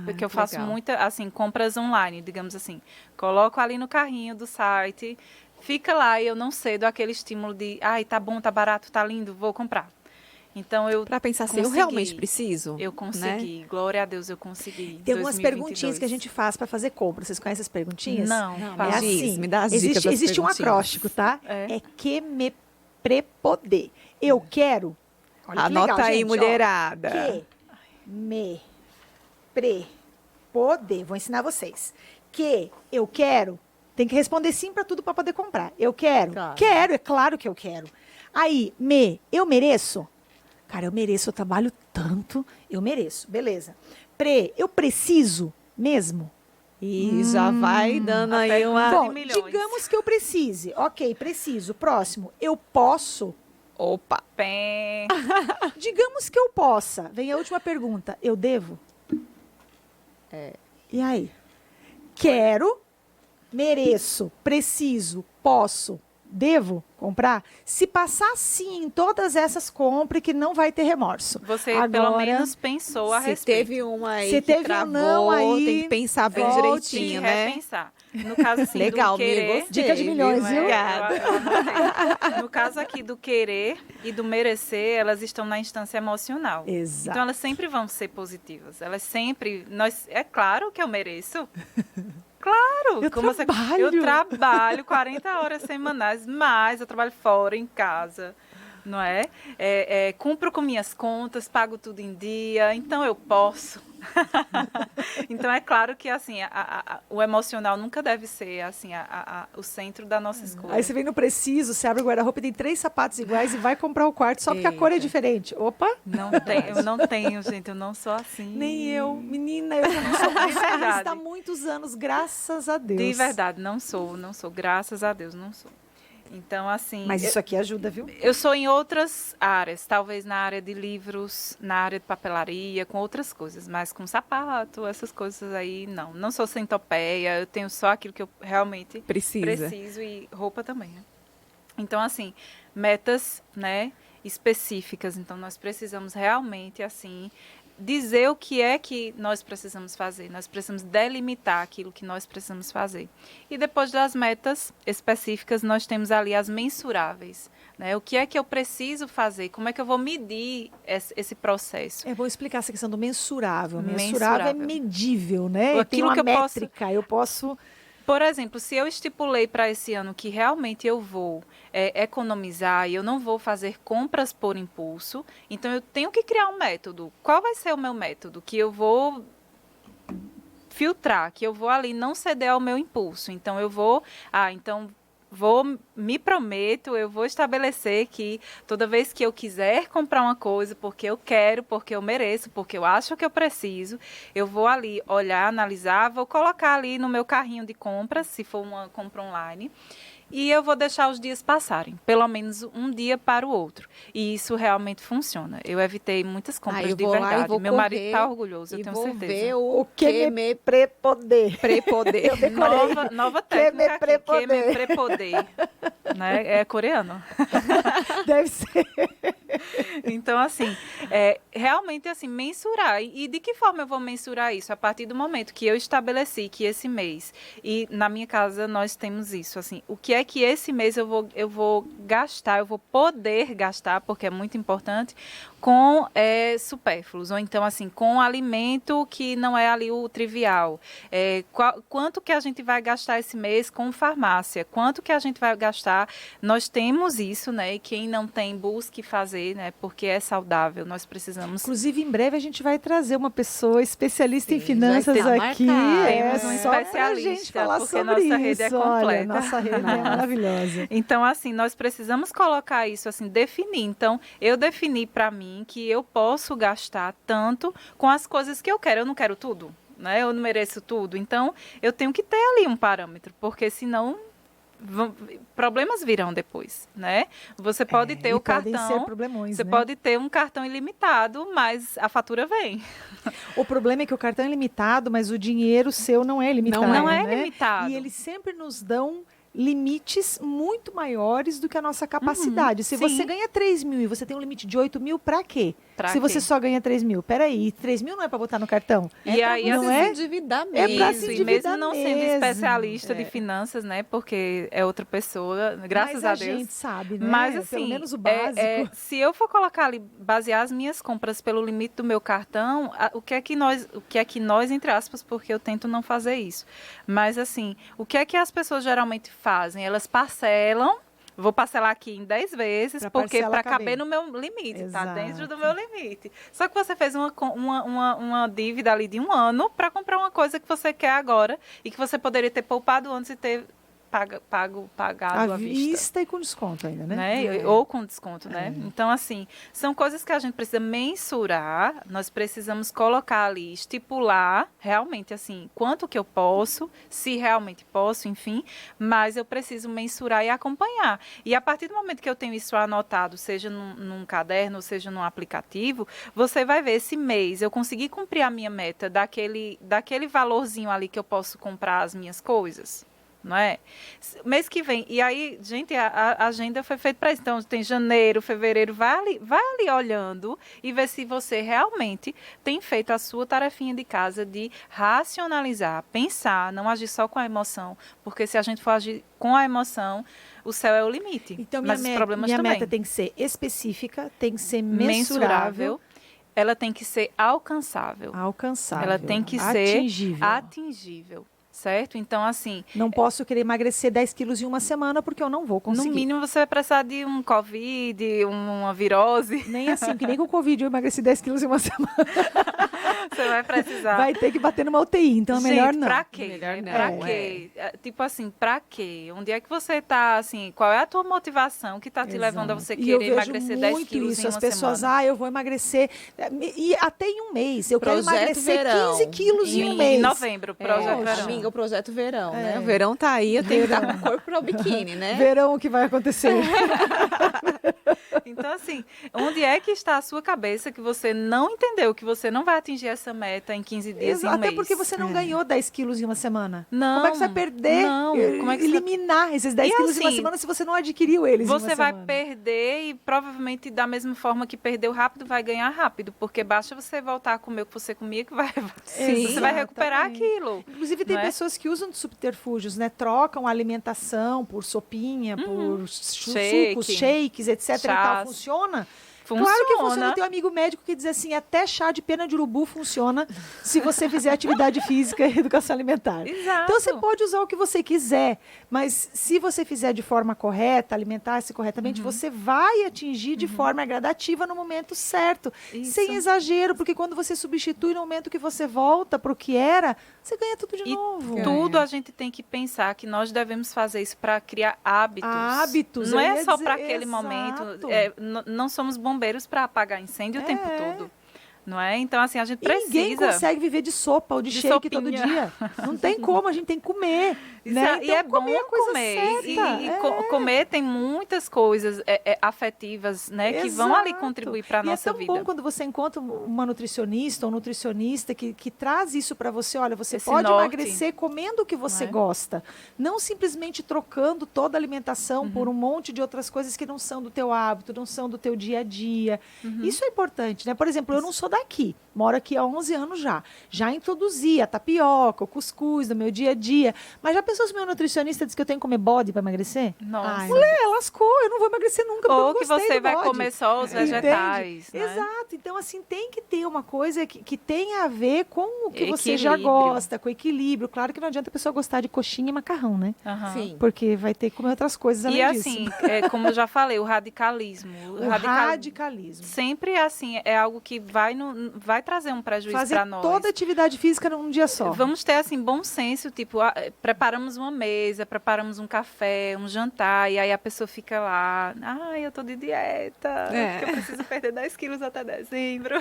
Porque eu faço legal. muita, assim, compras online, digamos assim. Coloco ali no carrinho do site, fica lá e eu não cedo aquele estímulo de, ai, tá bom, tá barato, tá lindo, vou comprar. Então eu Para pensar assim, eu consegui. realmente preciso? Eu consegui, glória a Deus, eu consegui. Tem algumas 2022. perguntinhas que a gente faz para fazer compra. Vocês conhecem as perguntinhas? Não, Não, É fala. diz, assim, me dá as dicas das existe um perguntinhas. acróstico, tá? É. Que me prepoder. Eu quero. Olha que Anota legal, aí, gente, ó. mulherada. Que me prepoder. Vou ensinar vocês. Que eu quero. Tem que responder sim para tudo para poder comprar. Eu quero. Claro. Quero, é claro que eu quero. Aí, eu mereço. Cara, eu mereço, eu trabalho tanto, eu mereço. Beleza. Eu preciso mesmo. E já vai dando Até aí uma... Bom, milhões. digamos que eu precise. Ok, preciso. Próximo. Eu posso. Opa! Pé. Digamos que eu possa. Vem a última pergunta. Eu devo? E aí? Quero, mereço, preciso, posso, devo comprar? Se passar sim em todas essas, compre que não vai ter remorso. Você Agora, pelo menos pensou a Se respeito. teve uma aí Se que teve um travou, não aí, tem que pensar bem volte. direitinho, Tem que né? repensar. No caso assim, Legal, do amiga, querer... gostei, Dica de milhões, Não é? viu? Obrigada. Eu anotei. No caso aqui do querer e do merecer, elas estão na instância emocional. Exato. Então elas sempre vão ser positivas. Elas sempre... é claro que eu mereço. Claro! Eu trabalho. Eu trabalho 40 horas semanais, mas eu trabalho fora, em casa, não é? Cumpro com minhas contas, pago tudo em dia, então eu posso. Então é claro que assim o emocional nunca deve ser assim o centro da nossa escolha. Aí você vem no Preciso, você abre o guarda-roupa e tem 3 sapatos iguais e vai comprar o quarto só porque a cor é diferente. Opa! Eu não tenho, gente, eu não sou assim. Nem eu, menina, eu já não sou massagista há muitos anos, graças a Deus. De verdade, não sou, graças a Deus, não sou. Então, assim... Mas isso aqui ajuda, viu? Eu sou em outras áreas, talvez na área de livros, na área de papelaria, com outras coisas, mas com sapato, essas coisas aí, não. Não sou centopeia, eu tenho só aquilo que eu realmente preciso e roupa também, né? Então, assim, metas, né, específicas. Então, nós precisamos realmente, assim, dizer o que é que nós precisamos fazer. Nós precisamos delimitar aquilo que nós precisamos fazer. E depois das metas específicas, nós temos ali as mensuráveis, né? O que é que eu preciso fazer? Como é que eu vou medir esse processo? Vou explicar essa questão do mensurável. Mensurável é medível, né? Aquilo tem uma que métrica, eu posso... Por exemplo, se eu estipulei para esse ano que realmente eu vou economizar e eu não vou fazer compras por impulso, então eu tenho que criar um método. Qual vai ser o meu método? Que eu vou filtrar, que eu vou ali não ceder ao meu impulso. Então eu vou, me prometo, eu vou estabelecer que toda vez que eu quiser comprar uma coisa, porque eu quero, porque eu mereço, porque eu acho que eu preciso, eu vou ali olhar, analisar, vou colocar ali no meu carrinho de compras, se for uma compra online, e eu vou deixar os dias passarem, pelo menos um dia para o outro. E isso realmente funciona. Eu evitei muitas compras de verdade. Meu marido está orgulhoso, eu tenho certeza. Ver o que me prepoder. Prepoder. Nova técnica que me prepoder. Né? É coreano. Deve ser. Então, assim, realmente, assim, mensurar. E de que forma eu vou mensurar isso? A partir do momento que eu estabeleci que esse mês, e na minha casa nós temos isso, assim, o que é que esse mês eu vou gastar, eu vou poder gastar, porque é muito importante, com supérfluos, ou então, assim, com alimento que não é ali o trivial. Quanto que a gente vai gastar esse mês com farmácia? Quanto que a gente vai gastar? Nós temos isso, né? E quem não tem, busque fazer, né? Porque é saudável, nós precisamos... Inclusive, em breve a gente vai trazer uma pessoa especialista em Sim, finanças aqui. Temos um só pra especialista, gente falar porque sobre nossa isso. rede é Olha, completa. nossa rede é maravilhosa. Então, assim, nós precisamos colocar isso, assim, definir. Então, eu defini para mim que eu posso gastar tanto com as coisas que eu quero. Eu não quero tudo, né? Eu não mereço tudo. Então, eu tenho que ter ali um parâmetro, porque senão problemas virão depois, né? Você pode ter o cartão, você pode ter um cartão ilimitado, mas a fatura vem. O problema é que o cartão é limitado, mas o dinheiro seu não é limitado. Não é né? limitado. E eles sempre nos dão limites muito maiores do que a nossa capacidade. Se sim. você ganha 3 mil e você tem um limite de 8 mil, para quê? Pra Se quê? você só ganha 3 mil. Peraí, 3 mil não é para botar no cartão? E aí, não assim, se endividar mesmo. É pra se e mesmo endividar não sendo mesmo. especialista de finanças, né? Porque é outra pessoa, graças Mas a a Deus. gente sabe, né? Mas assim, pelo menos o básico. Se eu for colocar ali, basear as minhas compras pelo limite do meu cartão, o que é que nós, entre aspas, porque eu tento não fazer isso. Mas assim, o que é que as pessoas geralmente fazem? Elas parcelam. Vou parcelar aqui em 10 vezes, porque para caber no meu limite, está dentro do meu limite. Só que você fez uma dívida ali de 1 ano para comprar uma coisa que você quer agora e que você poderia ter poupado antes e ter pagado à vista. E com desconto ainda, né? Ou com desconto, né? Então, assim, são coisas que a gente precisa mensurar, nós precisamos colocar ali, estipular realmente, assim, quanto que eu posso, se realmente posso, enfim, mas eu preciso mensurar e acompanhar. E a partir do momento que eu tenho isso anotado, seja num caderno, seja num aplicativo, você vai ver esse mês, eu consegui cumprir a minha meta daquele valorzinho ali que eu posso comprar as minhas coisas. Não é? Mês que vem. E aí, gente, a agenda foi feita para isso. Então, tem janeiro, fevereiro. Vai ali olhando e ver se você realmente tem feito a sua tarefinha de casa de racionalizar, pensar, não agir só com a emoção. Porque se a gente for agir com a emoção, o céu é o limite. Então, mas os problemas também. Minha meta tem que ser específica, tem que ser mensurável. Ela tem que ser alcançável. Alcançável. Ela tem que ser atingível. certo? Então, assim... Não posso querer emagrecer 10 quilos em uma semana porque eu não vou conseguir. No mínimo, você vai precisar de um Covid, uma virose. Nem assim, que nem com o Covid eu emagreci 10 quilos em uma semana. Você vai precisar. Vai ter que bater numa UTI, então é melhor não. Pra quê? Melhor não. Pra quê? Tipo assim, pra quê? Onde é que você tá, assim, qual é a tua motivação que tá te levando a você E eu querer vejo emagrecer 10 muito quilos isso, em as uma pessoas, semana? eu vou emagrecer, e até em um mês, eu quero Projeto emagrecer verão. 15 quilos em um mês. Em novembro, projeto verão. Amiga, o projeto verão, né? O verão tá aí, eu tenho que estar com o corpo para o biquíni, né? Verão, o que vai acontecer? Então, assim, onde é que está a sua cabeça que você não entendeu que você não vai atingir essa meta em 15 dias em um Até mês? porque você não ganhou 10 quilos em uma semana. Não. Como é que você vai perder? Não. Como é que eliminar esses 10 E quilos em uma assim, semana se você não adquiriu eles em uma Você vai semana? perder e provavelmente da mesma forma que perdeu rápido, vai ganhar rápido. Porque basta você voltar a comer o que você comia que vai... Sim. Você vai recuperar Exatamente. aquilo. Inclusive, tem não é? pessoas que usam de subterfúgios, né? Trocam a alimentação por sopinha, por Shake, sucos, shakes, etc. e tal. chás. Funciona? Funciona. Claro que funciona. Tem um amigo médico que diz assim, até chá de pena de urubu funciona se você fizer atividade física e educação alimentar. Exato. Então, você pode usar o que você quiser, mas se você fizer de forma correta, alimentar-se corretamente, você vai atingir de forma gradativa no momento certo, Isso. sem exagero, porque quando você substitui no momento que você volta para o que era, você ganha tudo de E novo. tudo a gente tem que pensar que nós devemos fazer isso para criar hábitos. Hábitos, Não eu é ia só dizer, para aquele exato. momento. Não somos bombeiros para apagar incêndio o tempo todo. Não é? Então, assim, a gente E precisa... ninguém consegue viver de sopa ou de shake todo sopinha. dia. Não tem como, a gente tem que comer. Né? E Então, é bom comer a coisa comer. certa. Comer tem muitas coisas afetivas, né? Que vão ali Exato. contribuir para a nossa E é tão vida. bom quando você encontra uma nutricionista ou um nutricionista que traz isso para você. Olha, você Esse pode norte. emagrecer comendo o que você Não é? gosta. Não simplesmente trocando toda a alimentação por um monte de outras coisas que não são do teu hábito, não são do teu dia a dia. Isso é importante, né? Por exemplo, eu não sou daqui. Moro aqui há 11 anos já. Já introduzi a tapioca, o cuscuz no meu dia a dia. Mas já pensou se meu nutricionista diz que eu tenho que comer bode para emagrecer? Nossa. Ai, mulher, lascou. Eu não vou emagrecer nunca, porque eu Ou não que gostei você do vai bode. comer só os vegetais. Entende? Né? Exato. Então, assim, tem que ter uma coisa que tenha a ver com o que você já Equilíbrio. gosta, com equilíbrio. Claro que não adianta a pessoa gostar de coxinha e macarrão, né? Aham. Sim. Porque vai ter que comer outras coisas além E disso. assim, como eu já falei, o radicalismo. O radicalismo. Sempre assim, é algo que vai trazer um prejuízo Fazer para nós. toda a atividade física num dia só. Vamos ter assim bom senso, tipo, preparamos uma mesa, preparamos um café, um jantar, e aí a pessoa fica lá, eu tô de dieta, porque eu preciso perder 10 quilos até dezembro.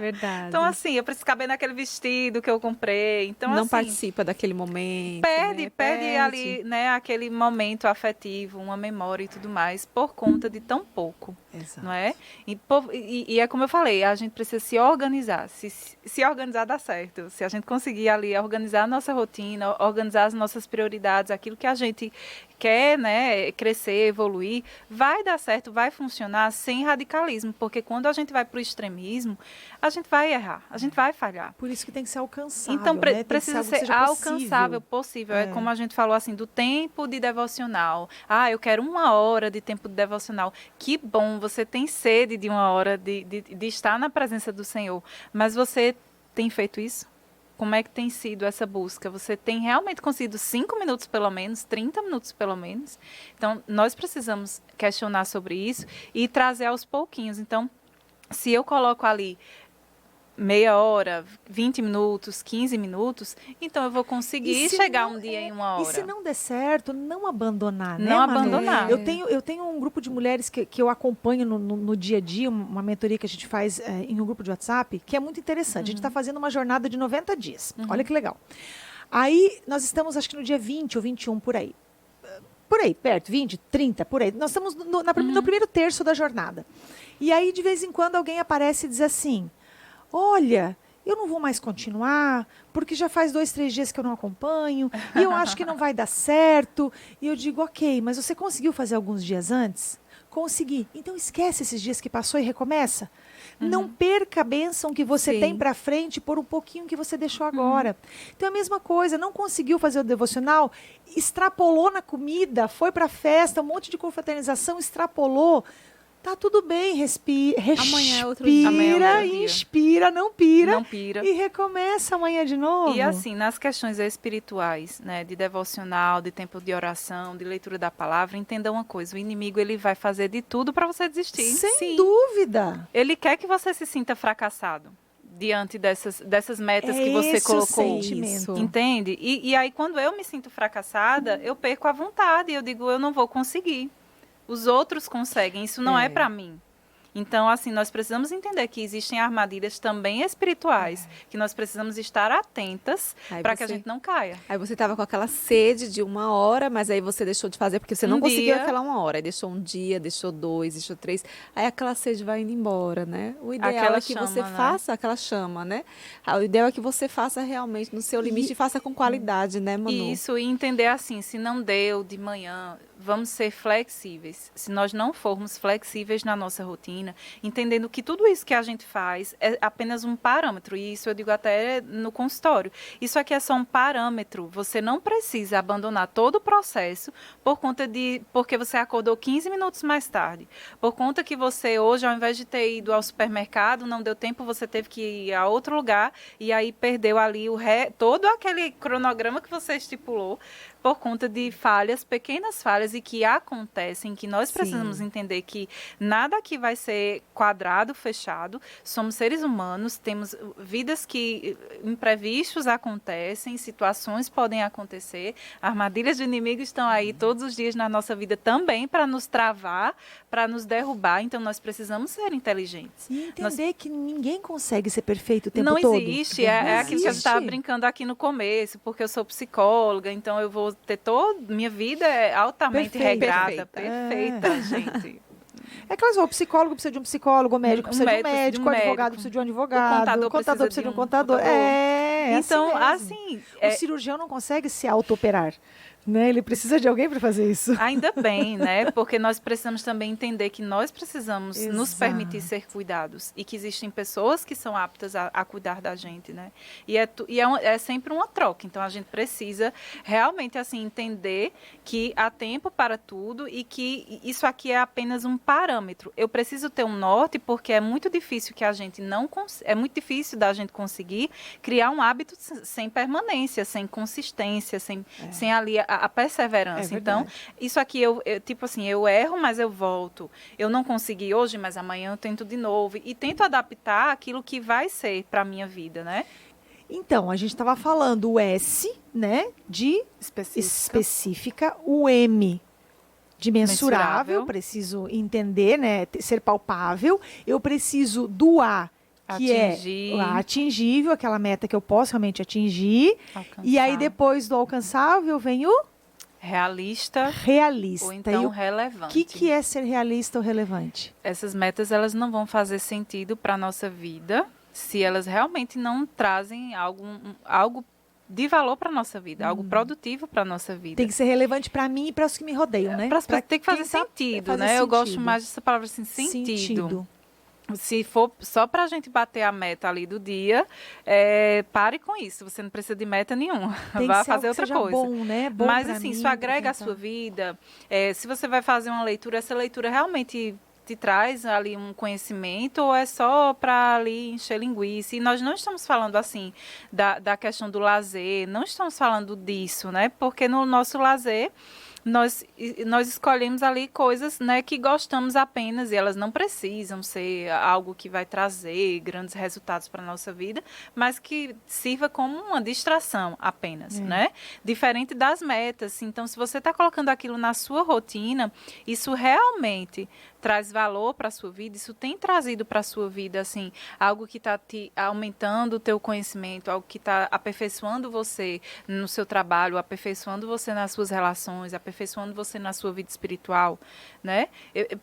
Verdade. Então, assim, eu preciso caber naquele vestido que eu comprei. Então, não assim, participa daquele momento. perde, né? perde ali, né, aquele momento afetivo, uma memória e tudo mais, por conta de tão pouco. Exato. Não é? E é como eu falei, a gente precisa se organizar. Se organizar dá certo. Se a gente conseguir ali organizar a nossa rotina, organizar as nossas prioridades, aquilo que a gente quer, né, crescer, evoluir, vai dar certo, vai funcionar sem radicalismo, porque quando a gente vai para o extremismo, a gente vai errar, a gente vai falhar. Por isso que tem que ser alcançável. Então, né? Tem que precisa algo que ser seja alcançável, possível. É como a gente falou assim, do tempo de devocional. Eu quero 1 hora de tempo de devocional. Que bom, você tem sede de 1 hora de estar na presença do Senhor. Mas você tem feito isso? Como é que tem sido essa busca? Você tem realmente conseguido 5 minutos pelo menos, 30 minutos pelo menos? Então, nós precisamos questionar sobre isso e trazer aos pouquinhos. Então, se eu coloco ali meia hora, 20 minutos, 15 minutos, então eu vou conseguir chegar um dia em 1 hora. E se não der certo, não abandonar, né, Não Manu? abandonar. Eu tenho um grupo de mulheres que eu acompanho no dia a dia, uma mentoria que a gente faz em um grupo de WhatsApp, que é muito interessante. A gente está fazendo uma jornada de 90 dias. Olha que legal. Aí, nós estamos, acho que no dia 20 ou 21, por aí. Por aí, perto, 20, 30, por aí. Nós estamos no primeiro terço da jornada. E aí, de vez em quando, alguém aparece e diz assim: olha, eu não vou mais continuar, porque já faz 2, 3 dias que eu não acompanho, e eu acho que não vai dar certo. E eu digo, ok, mas você conseguiu fazer alguns dias antes? Consegui. Então esquece esses dias que passou e recomeça. Não perca a bênção que você tem para frente por um pouquinho que você deixou agora. Então é a mesma coisa, não conseguiu fazer o devocional, extrapolou na comida, foi para a festa, um monte de confraternização, extrapolou. Tá tudo bem, respira, Amanhã é outro dia. Amanhã é outro dia. inspira, não pira. Não pira. E recomeça amanhã de novo. E assim, nas questões espirituais, né, de devocional, de tempo de oração, de leitura da palavra, entenda uma coisa, o inimigo ele vai fazer de tudo para você desistir. Sem dúvida. Ele quer que você se sinta fracassado diante dessas metas que você esse o colocou. sentimento. Entende? E aí, quando eu me sinto fracassada, eu perco a vontade. Eu digo, eu não vou conseguir. Os outros conseguem, isso não é para mim. Então, assim, nós precisamos entender que existem armadilhas também espirituais, que nós precisamos estar atentas para que a gente não caia. Aí você estava com aquela sede de 1 hora, mas aí você deixou de fazer porque você não conseguiu aquela 1 hora. Aí deixou 1 dia, deixou 2, deixou 3. Aí aquela sede vai indo embora, né? O ideal Aquela é que chama, você né? faça aquela chama, né? O ideal é que você faça realmente no seu limite e faça com qualidade, né, Manu? Isso, e entender assim, se não deu de manhã, vamos ser flexíveis. Se nós não formos flexíveis na nossa rotina, entendendo que tudo isso que a gente faz é apenas um parâmetro, e isso eu digo até no consultório. Isso aqui é só um parâmetro. Você não precisa abandonar todo o processo porque você acordou 15 minutos mais tarde. Por conta que você hoje, ao invés de ter ido ao supermercado, não deu tempo, você teve que ir a outro lugar e aí perdeu ali todo aquele cronograma que você estipulou por conta de falhas, pequenas falhas e que acontecem, que nós precisamos entender que nada aqui vai ser quadrado, fechado. Somos seres humanos, temos vidas que imprevistos acontecem, situações podem acontecer, armadilhas do inimigo estão aí todos os dias na nossa vida também para nos travar, para nos derrubar. Então nós precisamos ser inteligentes. E entender que ninguém consegue ser perfeito o tempo não todo. existe, é aquilo que eu estava brincando aqui no começo, porque eu sou psicóloga, então eu vou ter minha vida é altamente regrada, perfeita, gente. É claro, o psicólogo precisa de um psicólogo, o médico precisa de um médico, o advogado precisa de um advogado, o contador precisa de um contador. Então, assim... O cirurgião não consegue se auto-operar. Né? Ele precisa de alguém para fazer isso. Ainda bem, né? Porque nós precisamos também entender que nós precisamos nos permitir ser cuidados e que existem pessoas que são aptas a cuidar da gente, né? E é sempre uma troca. Então a gente precisa realmente assim entender que há tempo para tudo e que isso aqui é apenas um parâmetro. Eu preciso ter um norte porque é muito difícil que a gente é muito difícil da gente conseguir criar um hábito sem permanência, sem consistência, sem ali a perseverança. Então, isso aqui, tipo assim, eu erro, mas eu volto. Eu não consegui hoje, mas amanhã eu tento de novo. E tento adaptar aquilo que vai ser para a minha vida, né? Então, a gente estava falando o S, né, de específica, o M de mensurável, preciso entender, né, ser palpável. Eu preciso do A, que é atingível, aquela meta que eu posso realmente atingir. E aí, depois do alcançável, vem o realista ou então relevante. O que é ser realista ou relevante? Essas metas, elas não vão fazer sentido para a nossa vida se elas realmente não trazem algo de valor para a nossa vida, algo produtivo para a nossa vida. Tem que ser relevante para mim e para os que me rodeiam, né? Tem que fazer sentido, né? Eu gosto mais dessa palavra assim, sentido. Se for só para a gente bater a meta ali do dia, pare com isso. Você não precisa de meta nenhuma. Vá fazer outra coisa. Bom, né? Bom. Mas assim, isso agrega à sua vida. Se você vai fazer uma leitura, essa leitura realmente te traz ali um conhecimento ou é só para ali encher linguiça? E nós não estamos falando assim da questão do lazer, não estamos falando disso, né? Porque no nosso lazer nós escolhemos ali coisas, né, que gostamos apenas e elas não precisam ser algo que vai trazer grandes resultados para a nossa vida, mas que sirva como uma distração apenas, né? Diferente das metas. Então, se você está colocando aquilo na sua rotina, isso realmente traz valor para a sua vida, isso tem trazido para a sua vida, assim, algo que está te aumentando o teu conhecimento, algo que está aperfeiçoando você no seu trabalho, aperfeiçoando você nas suas relações, aperfeiçoando você na sua vida espiritual, né?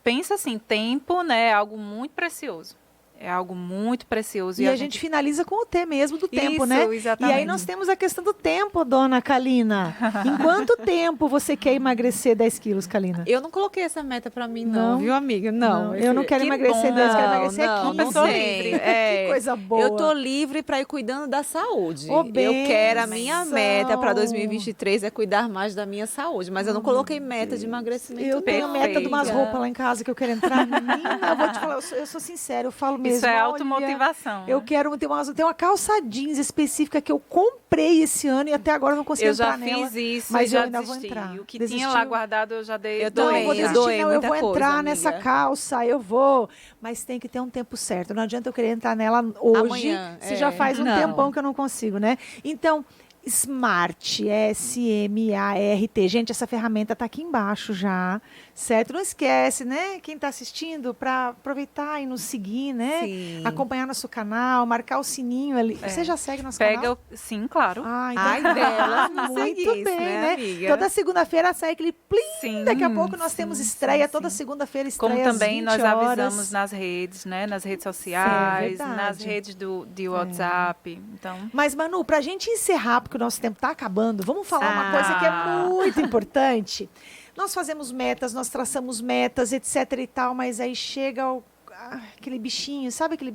Pensa assim, tempo, né, é algo muito precioso. É algo muito precioso. E a gente finaliza com o T mesmo do tempo, né? Exatamente. E aí nós temos a questão do tempo, dona Kalina. Em quanto tempo você quer emagrecer 10 quilos, Kalina? Eu não coloquei essa meta pra mim, Não? não, viu, amiga? Não. Eu não quero que emagrecer bom. 10, quero Não, emagrecer não, 15. Uma pessoa tem. livre. Que coisa boa. Eu tô livre para ir cuidando da saúde. Ô, Eu quero, a benção. minha meta para 2023 é cuidar mais da minha saúde, mas eu não coloquei meta de emagrecimento. Eu tenho não, meta de umas amiga. roupas lá em casa que eu quero entrar. Menina, eu vou te falar, eu sou sincera, eu falo mesmo. Isso é olha, automotivação. Eu quero ter uma calça jeans específica que eu comprei esse ano e até agora eu não consegui Eu já entrar nela. fiz isso mas e já eu ainda vou desisti. entrar. O que Desistiu? tinha lá guardado eu já dei. Eu Não, também, eu vou eu desistir, doei não, eu muita vou coisa, entrar amiga. nessa calça, eu vou. Mas tem que ter um tempo certo. Não adianta eu querer entrar nela hoje, Amanhã, se já faz um não. tempão que eu não consigo, né? Então, Smart, S-M-A-R-T. Gente, essa ferramenta está aqui embaixo já, certo? Não esquece, né? Quem está assistindo, para aproveitar e nos seguir, né? Sim. Acompanhar nosso canal, marcar o sininho ali. Você já segue nosso Pega canal? Sim, claro. Ai, Ai, dela, muito seguisse, bem, né? amiga? Toda segunda-feira sai aquele plim. Sim, Daqui a pouco nós temos sim, estreia, sim, toda sim. segunda-feira estreia Como também às 20 nós horas. avisamos nas redes, né? Nas redes sociais, verdade. nas redes de WhatsApp. Então, Mas, Manu, para a gente encerrar, porque o nosso tempo está acabando, vamos falar uma Ah. coisa que é muito importante. Nós fazemos metas, nós traçamos metas, etc e tal, mas aí chega aquele bichinho, sabe aquele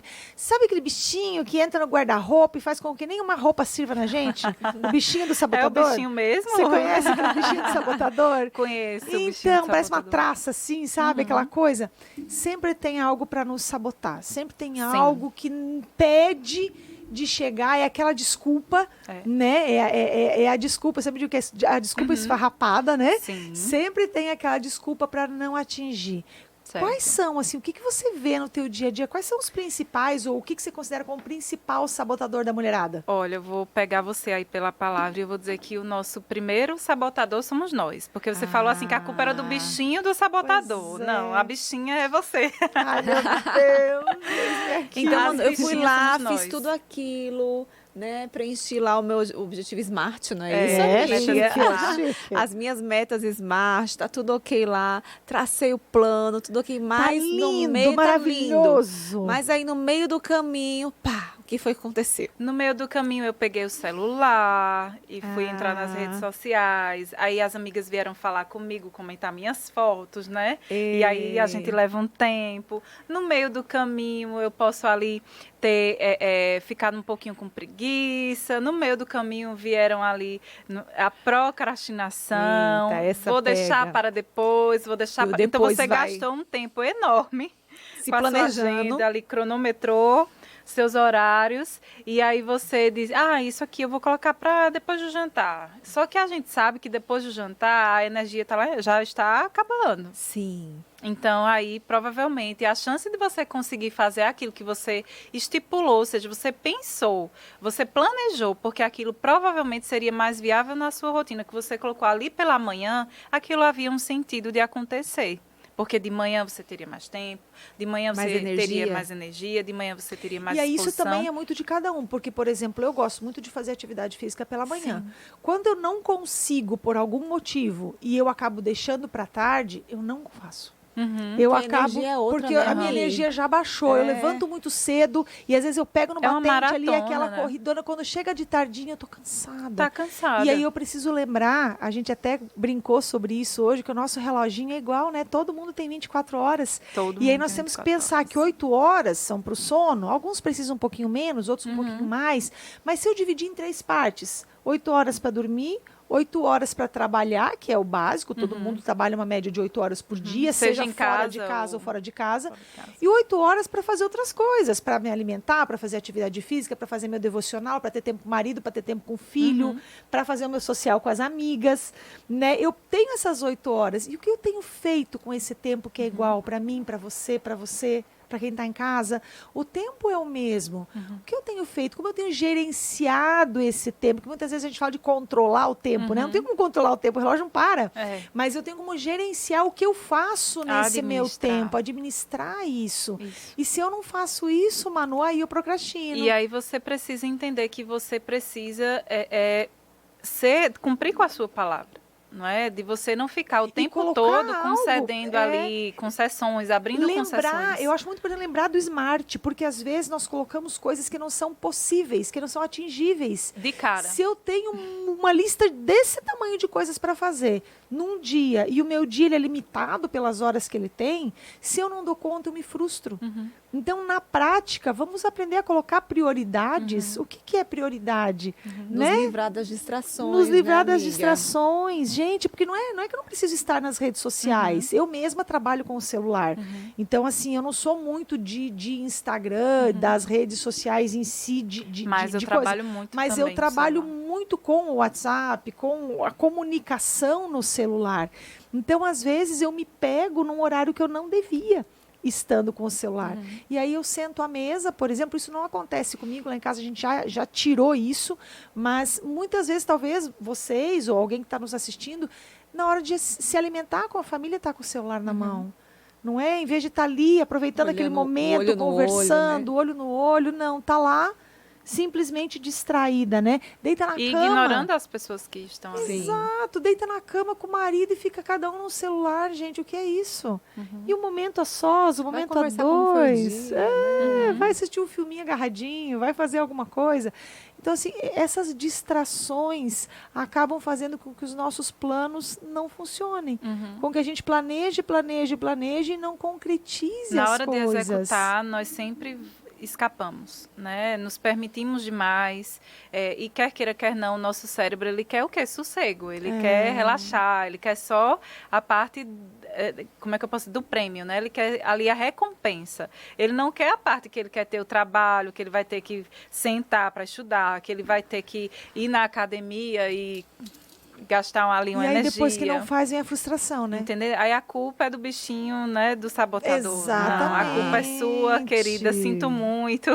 bichinho que entra no guarda-roupa e faz com que nenhuma roupa sirva na gente? O bichinho do é o sabotador? bichinho mesmo? Você conhece aquele bichinho do sabotador? Conheço o bichinho Então, do parece uma sabotador. traça assim, sabe? Aquela coisa. Sempre tem algo para nos sabotar. Sempre tem algo que impede de chegar. É aquela desculpa, né? É a desculpa, eu sempre digo que é a desculpa esfarrapada, né? Sim. Sempre tem aquela desculpa para não atingir. Certo. Quais são, assim, o que você vê no teu dia a dia? Quais são os principais, ou o que você considera como principal sabotador da mulherada? Olha, eu vou pegar você aí pela palavra e eu vou dizer que o nosso primeiro sabotador somos nós. Porque você falou assim que a culpa era do bichinho do sabotador. Pois é. Não, a bichinha é você. Ai, meu Deus! eis-me aqui. Então, As eu fui bichinhas lá, somos nós. fiz tudo aquilo, né? Preenchi lá o meu objetivo Smart, não é, É, isso, metas amiga? Smart. As minhas metas Smart, tá tudo ok lá. Tracei o plano, tudo ok. Mas no lindo, meio maravilhoso. Mas aí no meio do caminho, pá, o que foi que aconteceu? No meio do caminho eu peguei o celular e fui entrar nas redes sociais. Aí as amigas vieram falar comigo, comentar minhas fotos, né? E aí a gente leva um tempo. No meio do caminho eu posso ali ter ficado um pouquinho com preguiça. No meio do caminho vieram ali a procrastinação. Eita, essa vou deixar pega. para depois, vou deixar E o para... Então depois você vai. gastou um tempo enorme Se com a sua planejando. agenda ali, cronometrou seus horários e aí você diz, isso aqui eu vou colocar para depois do jantar. Só que a gente sabe que depois do jantar a energia já está acabando. Sim. Então aí provavelmente a chance de você conseguir fazer aquilo que você estipulou, ou seja, você pensou, você planejou, porque aquilo provavelmente seria mais viável na sua rotina, que você colocou ali pela manhã, aquilo havia um sentido de acontecer. Porque de manhã você teria mais tempo, de manhã Mais você energia. teria mais energia, de manhã você teria mais E aí isso disposição. também é muito de cada um, porque, por exemplo, eu gosto muito de fazer atividade física pela manhã. Quando eu não consigo, por algum motivo, e eu acabo deixando para tarde, eu não faço. Uhum. Eu Porque a acabo, energia é outra, porque né, a minha Rani? energia já baixou. Eu É. levanto muito cedo e às vezes eu pego no É uma batente ali, maratona, aquela né? corridona. Quando chega de tardinha, eu tô cansada. Tá cansada. E aí eu preciso lembrar, a gente até brincou sobre isso hoje, que o nosso reloginho é igual, né? Todo mundo tem 24 horas. Todo E aí mundo nós tem temos que 24 pensar horas. que 8 horas são para o sono, alguns precisam um pouquinho menos, outros um pouquinho mais. Mas se eu dividir em 3 partes, 8 horas para dormir, 8 horas para trabalhar, que é o básico, todo mundo trabalha uma média de 8 horas por dia, Seja seja em fora de casa casa ou fora de casa. Fora de casa. E 8 horas para fazer outras coisas, para me alimentar, para fazer atividade física, para fazer meu devocional, para ter tempo com o marido, para ter tempo com o filho, para fazer o meu social com as amigas, né? Eu tenho essas 8 horas. E o que eu tenho feito com esse tempo que é igual para mim, para você, para quem está em casa? O tempo é o mesmo. O que eu tenho feito? Como eu tenho gerenciado esse tempo? Porque muitas vezes a gente fala de controlar o tempo, né? Não tem como controlar o tempo, o relógio não para. É. Mas eu tenho como gerenciar o que eu faço nesse meu Administrar. tempo, administrar isso. Isso. E se eu não faço isso, Manu, aí eu procrastino. E aí você precisa entender que você precisa cumprir com a sua palavra. não é? De você não ficar o E tempo colocar todo algo, concedendo ali concessões, abrindo concessões. Eu acho muito importante lembrar do smart, porque às vezes nós colocamos coisas que não são possíveis, que não são atingíveis. De cara. Se eu tenho uma lista desse tamanho de coisas para fazer num dia, e o meu dia ele é limitado pelas horas que ele tem, se eu não dou conta, eu me frustro. Então, na prática, vamos aprender a colocar prioridades. O que é prioridade? Nos livrar das distrações. Nos livrar das amiga? distrações, gente, porque não é que eu não preciso estar nas redes sociais. Eu mesma trabalho com o celular. Então, assim, eu não sou muito de Instagram, das redes sociais em si, Mas eu de trabalho coisa. muito Mas também eu trabalho com o celular. muito com o WhatsApp, com a comunicação no celular. Então, às vezes, eu me pego num horário que eu não devia, estando com o celular. E aí eu sento à mesa, por exemplo, isso não acontece comigo, lá em casa a gente já tirou isso, mas muitas vezes, talvez vocês ou alguém que está nos assistindo, na hora de se alimentar com a família, está com o celular na mão. Não é? Em vez de estar ali, aproveitando aquele momento, olho no conversando, olho no olho, não, está lá, simplesmente distraída, né? Deita na E cama. ignorando as pessoas que estão ali. Exato, deita na cama com o marido e fica cada um no celular, gente, o que é isso? E o momento a sós, o Vai momento a conversar como foi o dois, dia, né? vai assistir um filminho agarradinho, vai fazer alguma coisa. Então, assim, essas distrações acabam fazendo com que os nossos planos não funcionem, com que a gente planeje e não concretize Na as hora coisas. de executar, nós sempre escapamos, né? Nos permitimos demais, e quer queira, quer não, o nosso cérebro, ele quer o quê? Sossego, ele quer relaxar, ele quer só a parte, como é que eu posso dizer, do prêmio, né? Ele quer ali a recompensa, ele não quer a parte que ele quer ter o trabalho, que ele vai ter que sentar para estudar, que ele vai ter que ir na academia e gastar ali uma E aí, energia. depois que não faz, vem a frustração, né? Entender? Aí a culpa é do bichinho, né, do sabotador. Exatamente. Não, a culpa é sua, querida, sinto muito.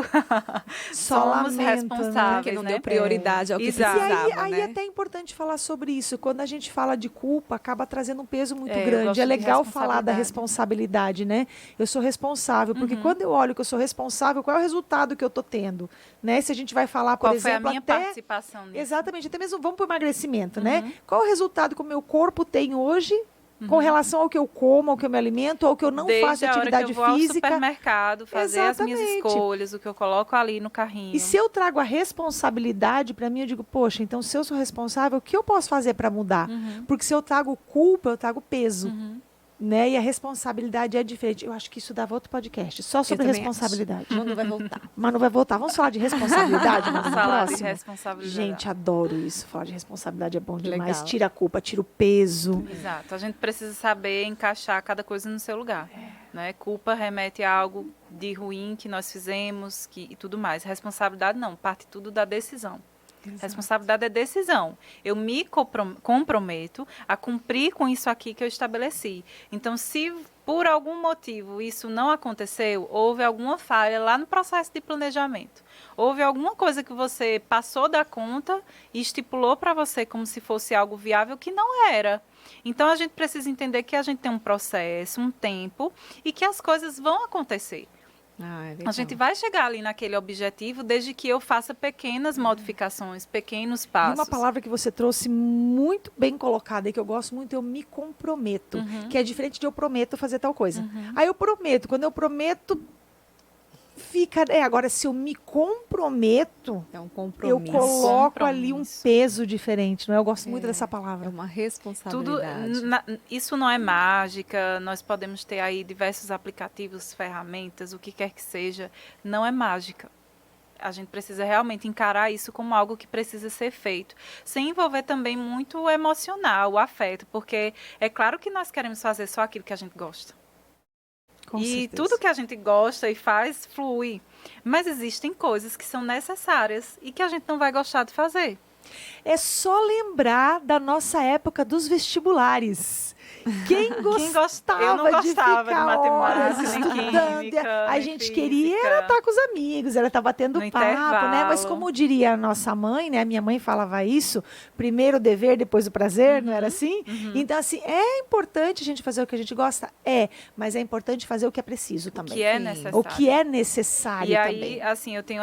Só Somos lamento, né? responsáveis, Porque não né? deu prioridade ao que Exato. precisava, E aí né? é até importante falar sobre isso. Quando a gente fala de culpa, acaba trazendo um peso muito Eu grande. gosto É de legal falar da responsabilidade, né? Eu sou responsável, porque quando eu olho que eu sou responsável, qual é o resultado que eu estou tendo? Né? Se a gente vai falar, por Qual exemplo, foi a minha até... participação nisso? Exatamente, até mesmo vamos para o emagrecimento, né? Qual é o resultado que o meu corpo tem hoje com relação ao que eu como, ao que eu me alimento, ao que eu não Desde faço a hora atividade que eu vou ao física. supermercado, fazer as minhas Exatamente. escolhas, o que eu coloco ali no carrinho. E se eu trago a responsabilidade para mim, eu digo, poxa, então se eu sou responsável, o que eu posso fazer para mudar? Porque se eu trago culpa, eu trago peso. Né? E a responsabilidade é diferente. Eu acho que isso dava outro podcast, só sobre também responsabilidade. Manu vai voltar. Mas não vai voltar. Vamos falar de responsabilidade no Vamos falar de próximo? responsabilidade. Gente, adoro isso. Falar de responsabilidade é bom demais. Legal. Tira a culpa, tira o peso. Exato. A gente precisa saber encaixar cada coisa no seu lugar. Né? Culpa remete a algo de ruim que nós fizemos e tudo mais. Responsabilidade não, parte tudo da decisão. Responsabilidade é decisão. Eu me comprometo a cumprir com isso aqui que eu estabeleci. Então, se por algum motivo isso não aconteceu, houve alguma falha lá no processo de planejamento, houve alguma coisa que você passou da conta e estipulou para você como se fosse algo viável que não era. Então, a gente precisa entender que a gente tem um processo, um tempo e que as coisas vão acontecer. A gente vai chegar ali naquele objetivo desde que eu faça pequenas modificações, pequenos passos. E uma palavra que você trouxe muito bem colocada e que eu gosto muito, eu me comprometo. Que é diferente de eu prometo fazer tal coisa. Aí eu prometo. Quando eu prometo, fica... agora, se eu me comprometo, É um compromisso. eu coloco ali um peso diferente. Não é? Eu gosto muito dessa É palavra. uma Tudo, responsabilidade. isso não é mágica, nós podemos ter aí diversos aplicativos, ferramentas, o que quer que seja, não é mágica. A gente precisa realmente encarar isso como algo que precisa ser feito, sem envolver também muito o emocional, o afeto, porque é claro que nós queremos fazer só aquilo que a gente gosta. Com E certeza. tudo que a gente gosta e faz flui, mas existem coisas que são necessárias e que a gente não vai gostar de fazer. É só lembrar da nossa época dos vestibulares. Quem gostava, eu não gostava de ficar de matemática, horas nem estudando? química, A nem gente física. queria era estar com os amigos, era estar batendo No papo, né? Mas intervalo. como diria a nossa mãe, né? A minha mãe falava isso, primeiro o dever, depois o prazer, não era assim? Então, assim, é importante a gente fazer o que a gente gosta? Mas é importante fazer o que é preciso também. Que é Sim. necessário. O que é necessário E aí, também. assim, eu tenho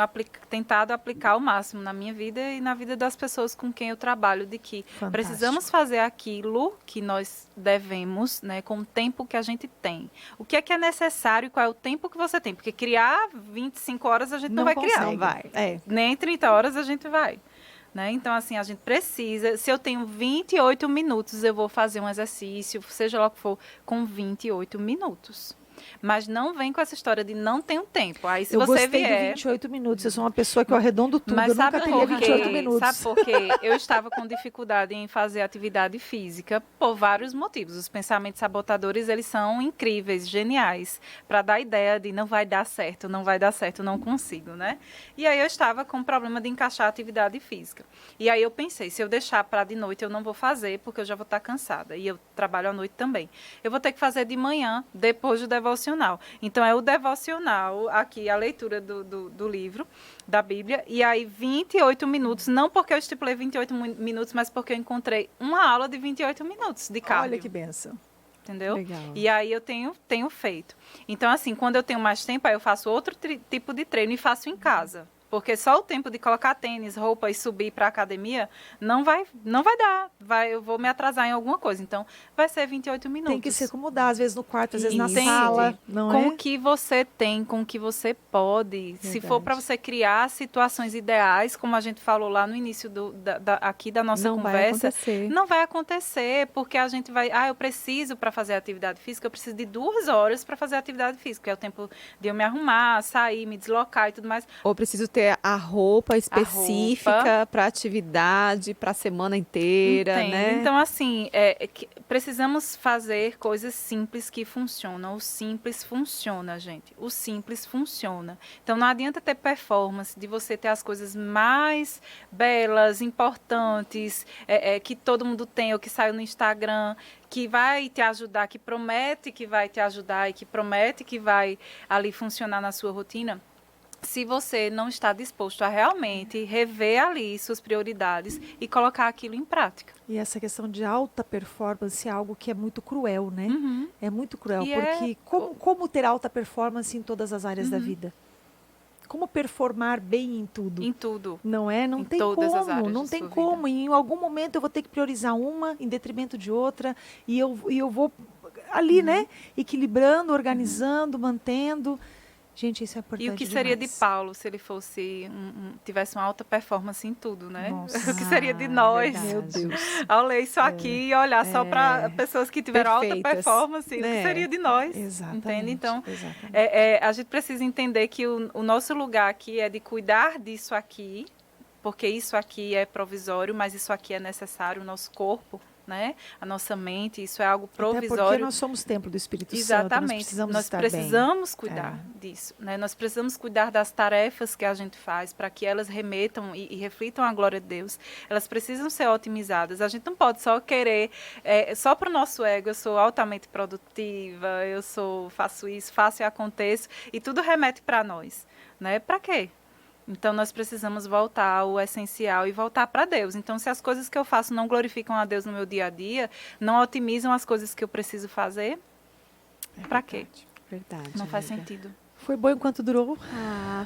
tentado aplicar ao máximo na minha vida e na vida das pessoas com quem eu trabalho, de que Fantástico. precisamos fazer aquilo que nós devemos, né, com o tempo que a gente tem. O que é necessário e qual é o tempo que você tem? Porque criar 25 horas a gente não vai criar. Não vai. É. Nem 30 horas a gente vai. Né? Então, assim, a gente precisa, se eu tenho 28 minutos, eu vou fazer um exercício, seja lá o que for, com 28 minutos. Mas não vem com essa história de não tenho tempo. Aí se Eu você gostei vier... de 28 minutos. Eu sou uma pessoa que eu arredondo tudo. Mas Eu nunca sabe teria por 28 quê? minutos. Sabe por quê? Eu estava com dificuldade em fazer atividade física por vários motivos. Os pensamentos sabotadores, eles são incríveis, geniais, para dar ideia de não vai dar certo, não consigo, né? E aí eu estava com problema de encaixar a atividade física. E aí eu pensei, se eu deixar para de noite, eu não vou fazer, porque eu já vou estar cansada. E eu trabalho à noite também. Eu vou ter que fazer de manhã, depois do devocional. Então, é o devocional, aqui, a leitura do livro, da Bíblia, e aí 28 minutos, não porque eu estipulei 28 minutos, mas porque eu encontrei uma aula de 28 minutos de cardio. Olha que benção. Entendeu? Legal. E aí eu tenho feito. Então, assim, quando eu tenho mais tempo, aí eu faço outro tipo de treino e faço em casa. Porque só o tempo de colocar tênis, roupa e subir para a academia não vai dar. Eu vou me atrasar em alguma coisa. Então, vai ser 28 minutos. Tem que se acomodar, às vezes no quarto, às vezes na Isso. sala. Não Com é? o que você tem, com o que você pode. Se for para você criar situações ideais, como a gente falou lá no início aqui da nossa Não vai conversa, acontecer. não vai acontecer, porque a gente vai... eu preciso para fazer atividade física, eu preciso de 2 horas para fazer atividade física, que é o tempo de eu me arrumar, sair, me deslocar e tudo mais. Ou preciso ter a roupa específica para atividade, para a semana inteira, Entende? né? Então, assim, precisamos fazer coisas simples que funcionam. O simples funciona, gente. O simples funciona. Então, não adianta ter performance de você ter as coisas mais belas, importantes, que todo mundo tem, ou que saiu no Instagram, que vai te ajudar, que promete que vai te ajudar e que promete que vai ali funcionar na sua rotina. Se você não está disposto a realmente rever ali suas prioridades e colocar aquilo em prática. E essa questão de alta performance é algo que é muito cruel, né? É muito cruel, E porque como ter alta performance em todas as áreas da vida? Como performar bem em tudo? Em tudo. Não é? Não Em tem todas as como, áreas não da tem sua como. vida. E em algum momento eu vou ter que priorizar uma em detrimento de outra. E eu vou ali, né? Equilibrando, organizando, mantendo. Gente, isso é importante E o que seria de demais. Paulo se ele fosse tivesse uma alta performance em tudo, né? Nossa. O que seria de nós? verdade. Meu Deus. Ao ler isso aqui e olhar só para pessoas que tiveram alta Perfeitas, performance, o que né? seria de nós? Exatamente. Entende? Então, Exatamente. a gente precisa entender que o nosso lugar aqui é de cuidar disso aqui, porque isso aqui é provisório, mas isso aqui é necessário, o nosso corpo, né? A nossa mente, isso é algo Até porque provisório. nós somos templo do Espírito Santo. Exatamente. Nós Nós precisamos estar precisamos bem. cuidar disso, né? Nós precisamos cuidar das tarefas que a gente faz para que elas remetam e reflitam a glória de Deus. Elas precisam ser otimizadas. A gente não pode só querer, só para o nosso ego, eu sou altamente produtiva, faço isso, faço e aconteço, e tudo remete para nós, né? Para quê? Então, nós precisamos voltar ao essencial e voltar para Deus. Então, se as coisas que eu faço não glorificam a Deus no meu dia a dia, não otimizam as coisas que eu preciso fazer, para quê? Verdade. Não faz amiga. sentido. Foi bom enquanto durou.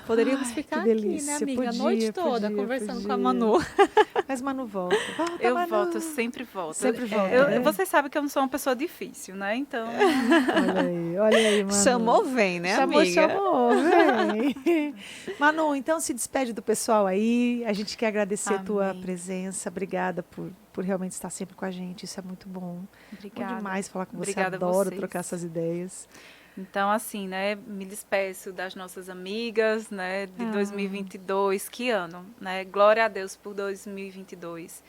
Poderíamos Ai, ficar que aqui, delícia. né, amiga? A Podia, noite toda, podia, conversando com podia. a Manu. Mas Manu volta. Volta, Eu Manu. volto, eu sempre volto. Sempre volta, né? Vocês sabem que eu não sou uma pessoa difícil, né? Então, Olha aí, Manu. Chamou, vem, né, amiga? Chamou, vem. Manu, então se despede do pessoal aí. A gente quer agradecer a tua Amém. presença. Obrigada por realmente estar sempre com a gente. Isso é muito bom. obrigada. Bom demais falar com você. Obrigada a Adoro vocês. trocar essas ideias. Então, assim, né, me despeço das nossas amigas, né, de 2022. Que ano, né? Glória a Deus por 2022.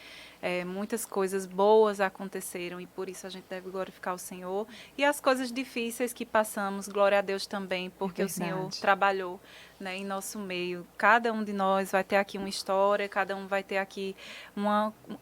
muitas coisas boas aconteceram e por isso a gente deve glorificar o Senhor. E as coisas difíceis que passamos, glória a Deus também, porque o Senhor trabalhou, né, em nosso meio. Cada um de nós vai ter aqui uma história, cada um vai ter aqui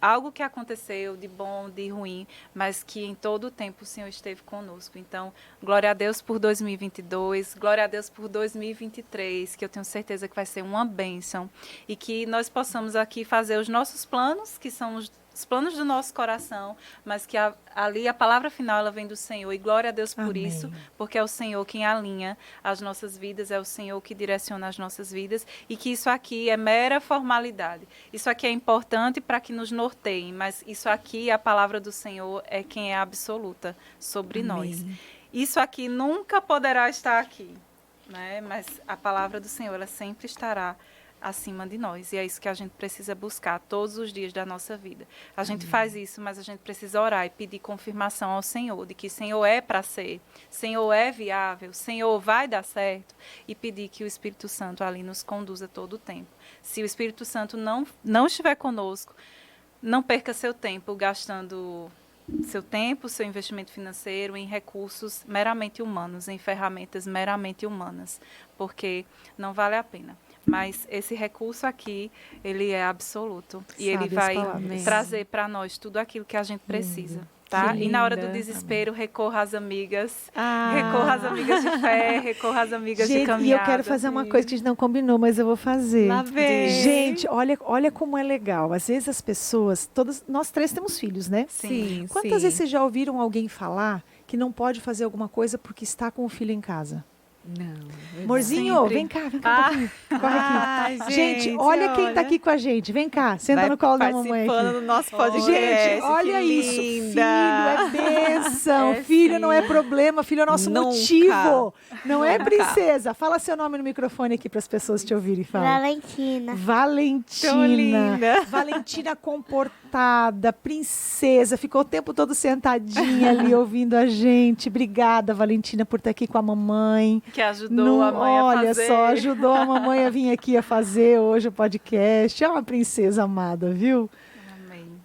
algo que aconteceu de bom, de ruim, mas que em todo o tempo o Senhor esteve conosco. Então, glória a Deus por 2022, glória a Deus por 2023, que eu tenho certeza que vai ser uma bênção e que nós possamos aqui fazer os nossos planos, que são os planos do nosso coração, mas que ali a palavra final ela vem do Senhor, e glória a Deus por isso, porque é o Senhor quem alinha as nossas vidas, é o Senhor que direciona as nossas vidas, e que isso aqui é mera formalidade. Isso aqui é importante para que nos norteiem, mas isso aqui, a palavra do Senhor, é quem é absoluta sobre nós. Isso aqui nunca poderá estar aqui, né? Mas a palavra do Senhor, ela sempre estará acima de nós, e é isso que a gente precisa buscar todos os dias da nossa vida. A gente faz isso, mas a gente precisa orar e pedir confirmação ao Senhor, de que Senhor é para ser, Senhor é viável, Senhor vai dar certo, e pedir que o Espírito Santo ali nos conduza todo o tempo. Se o Espírito Santo não estiver conosco, não perca seu tempo gastando seu tempo, seu investimento financeiro em recursos meramente humanos, em ferramentas meramente humanas, porque não vale a pena. Mas esse recurso aqui, ele é absoluto. E ele vai trazer para nós tudo aquilo que a gente precisa. Tá? E na hora do desespero, recorra às amigas. Recorra às amigas de fé, recorra às amigas de caminhada. E eu quero fazer uma coisa que a gente não combinou, mas eu vou fazer. Lá vem. Gente, olha como é legal. Às vezes as pessoas, nós três temos filhos, né? Sim. Quantas vezes vocês já ouviram alguém falar que não pode fazer alguma coisa porque está com o filho em casa? Não. Amorzinho, sempre. vem cá um pouquinho. Corre aqui. Gente, olha quem está aqui com a gente. Vem cá, senta no colo da mamãe aqui. Participando do nosso podcast. Gente, olha isso. Linda. Filho é bênção. Filho não é problema. Filho é nosso motivo. Não é, princesa? Fala seu nome no microfone aqui para as pessoas te ouvirem. Fala. Valentina. Tão linda. Valentina comportada, princesa. Ficou o tempo todo sentadinha ali ouvindo a gente. Obrigada, Valentina, por estar aqui com a mamãe. Que ajudou a mãe a fazer. Olha só, ajudou a mamãe a vir aqui a fazer hoje o podcast. É uma princesa amada, viu?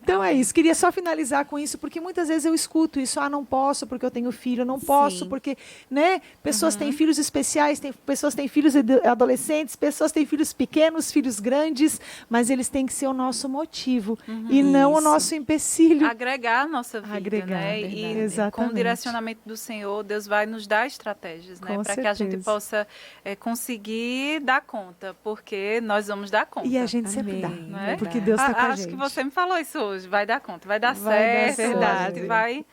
Então é isso, queria só finalizar com isso, porque muitas vezes eu escuto isso, não posso porque eu tenho filho, não posso porque, né, pessoas têm filhos especiais, pessoas têm filhos adolescentes, pessoas têm filhos pequenos, filhos grandes, mas eles têm que ser o nosso motivo e não o nosso empecilho. Agregar a nossa vida, né? E com o direcionamento do Senhor, Deus vai nos dar estratégias, né, para que a gente possa conseguir dar conta, porque nós vamos dar conta. E a gente sempre dá, né? Porque Deus está com a gente. Acho que você me falou isso hoje. Vai dar conta, vai dar certo, verdade, vai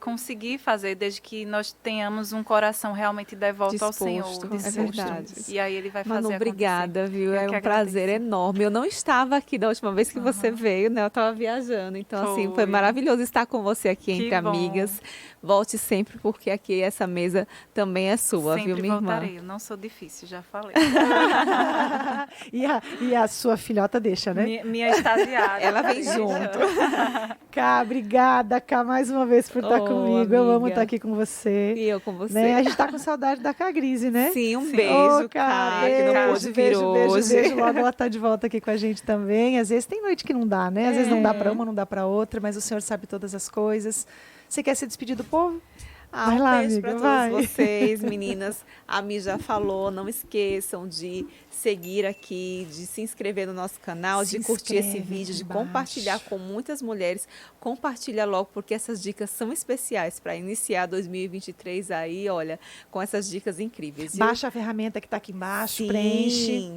conseguir fazer, desde que nós tenhamos um coração realmente devoto ao Senhor. É verdade. E aí ele vai fazer Manu, obrigada, acontecer. viu? É um prazer enorme. Eu não estava aqui da última vez que você veio, né? Eu estava viajando, então assim, foi maravilhoso estar com você aqui entre amigas. Volte sempre, porque aqui essa mesa também é sua, sempre viu, minha voltarei. irmã? Eu não sou difícil, já falei. E a sua filhota deixa, né? Minha estagiária. Ela vem junto. Cá, obrigada, Cá, mais uma vez por estar comigo. Amiga. Eu amo estar aqui com você. E eu com você. Né? A gente está com saudade da Cá Grise, né? Sim, um beijo, Cá, que não pôde vir hoje. Beijo. Logo ela está de volta aqui com a gente também. Às vezes tem noite que não dá, né? Às vezes não dá para uma, não dá para outra, mas o Senhor sabe todas as coisas. Você quer se despedir do povo? Vai lá, beijo para todos vocês, meninas. A Mi já falou, não esqueçam de seguir aqui, de se inscrever no nosso canal, de curtir esse vídeo, de compartilhar com muitas mulheres. Compartilha logo, porque essas dicas são especiais para iniciar 2023 aí, olha, com essas dicas incríveis. Viu? Baixa a ferramenta que está aqui embaixo, preenche.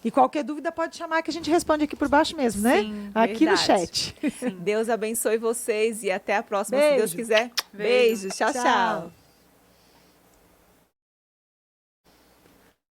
E qualquer dúvida pode chamar que a gente responde aqui por baixo mesmo, né? Sim, aqui verdade. no chat. Deus abençoe vocês e até a próxima, Beijo. se Deus quiser. Beijo. Tchau, tchau.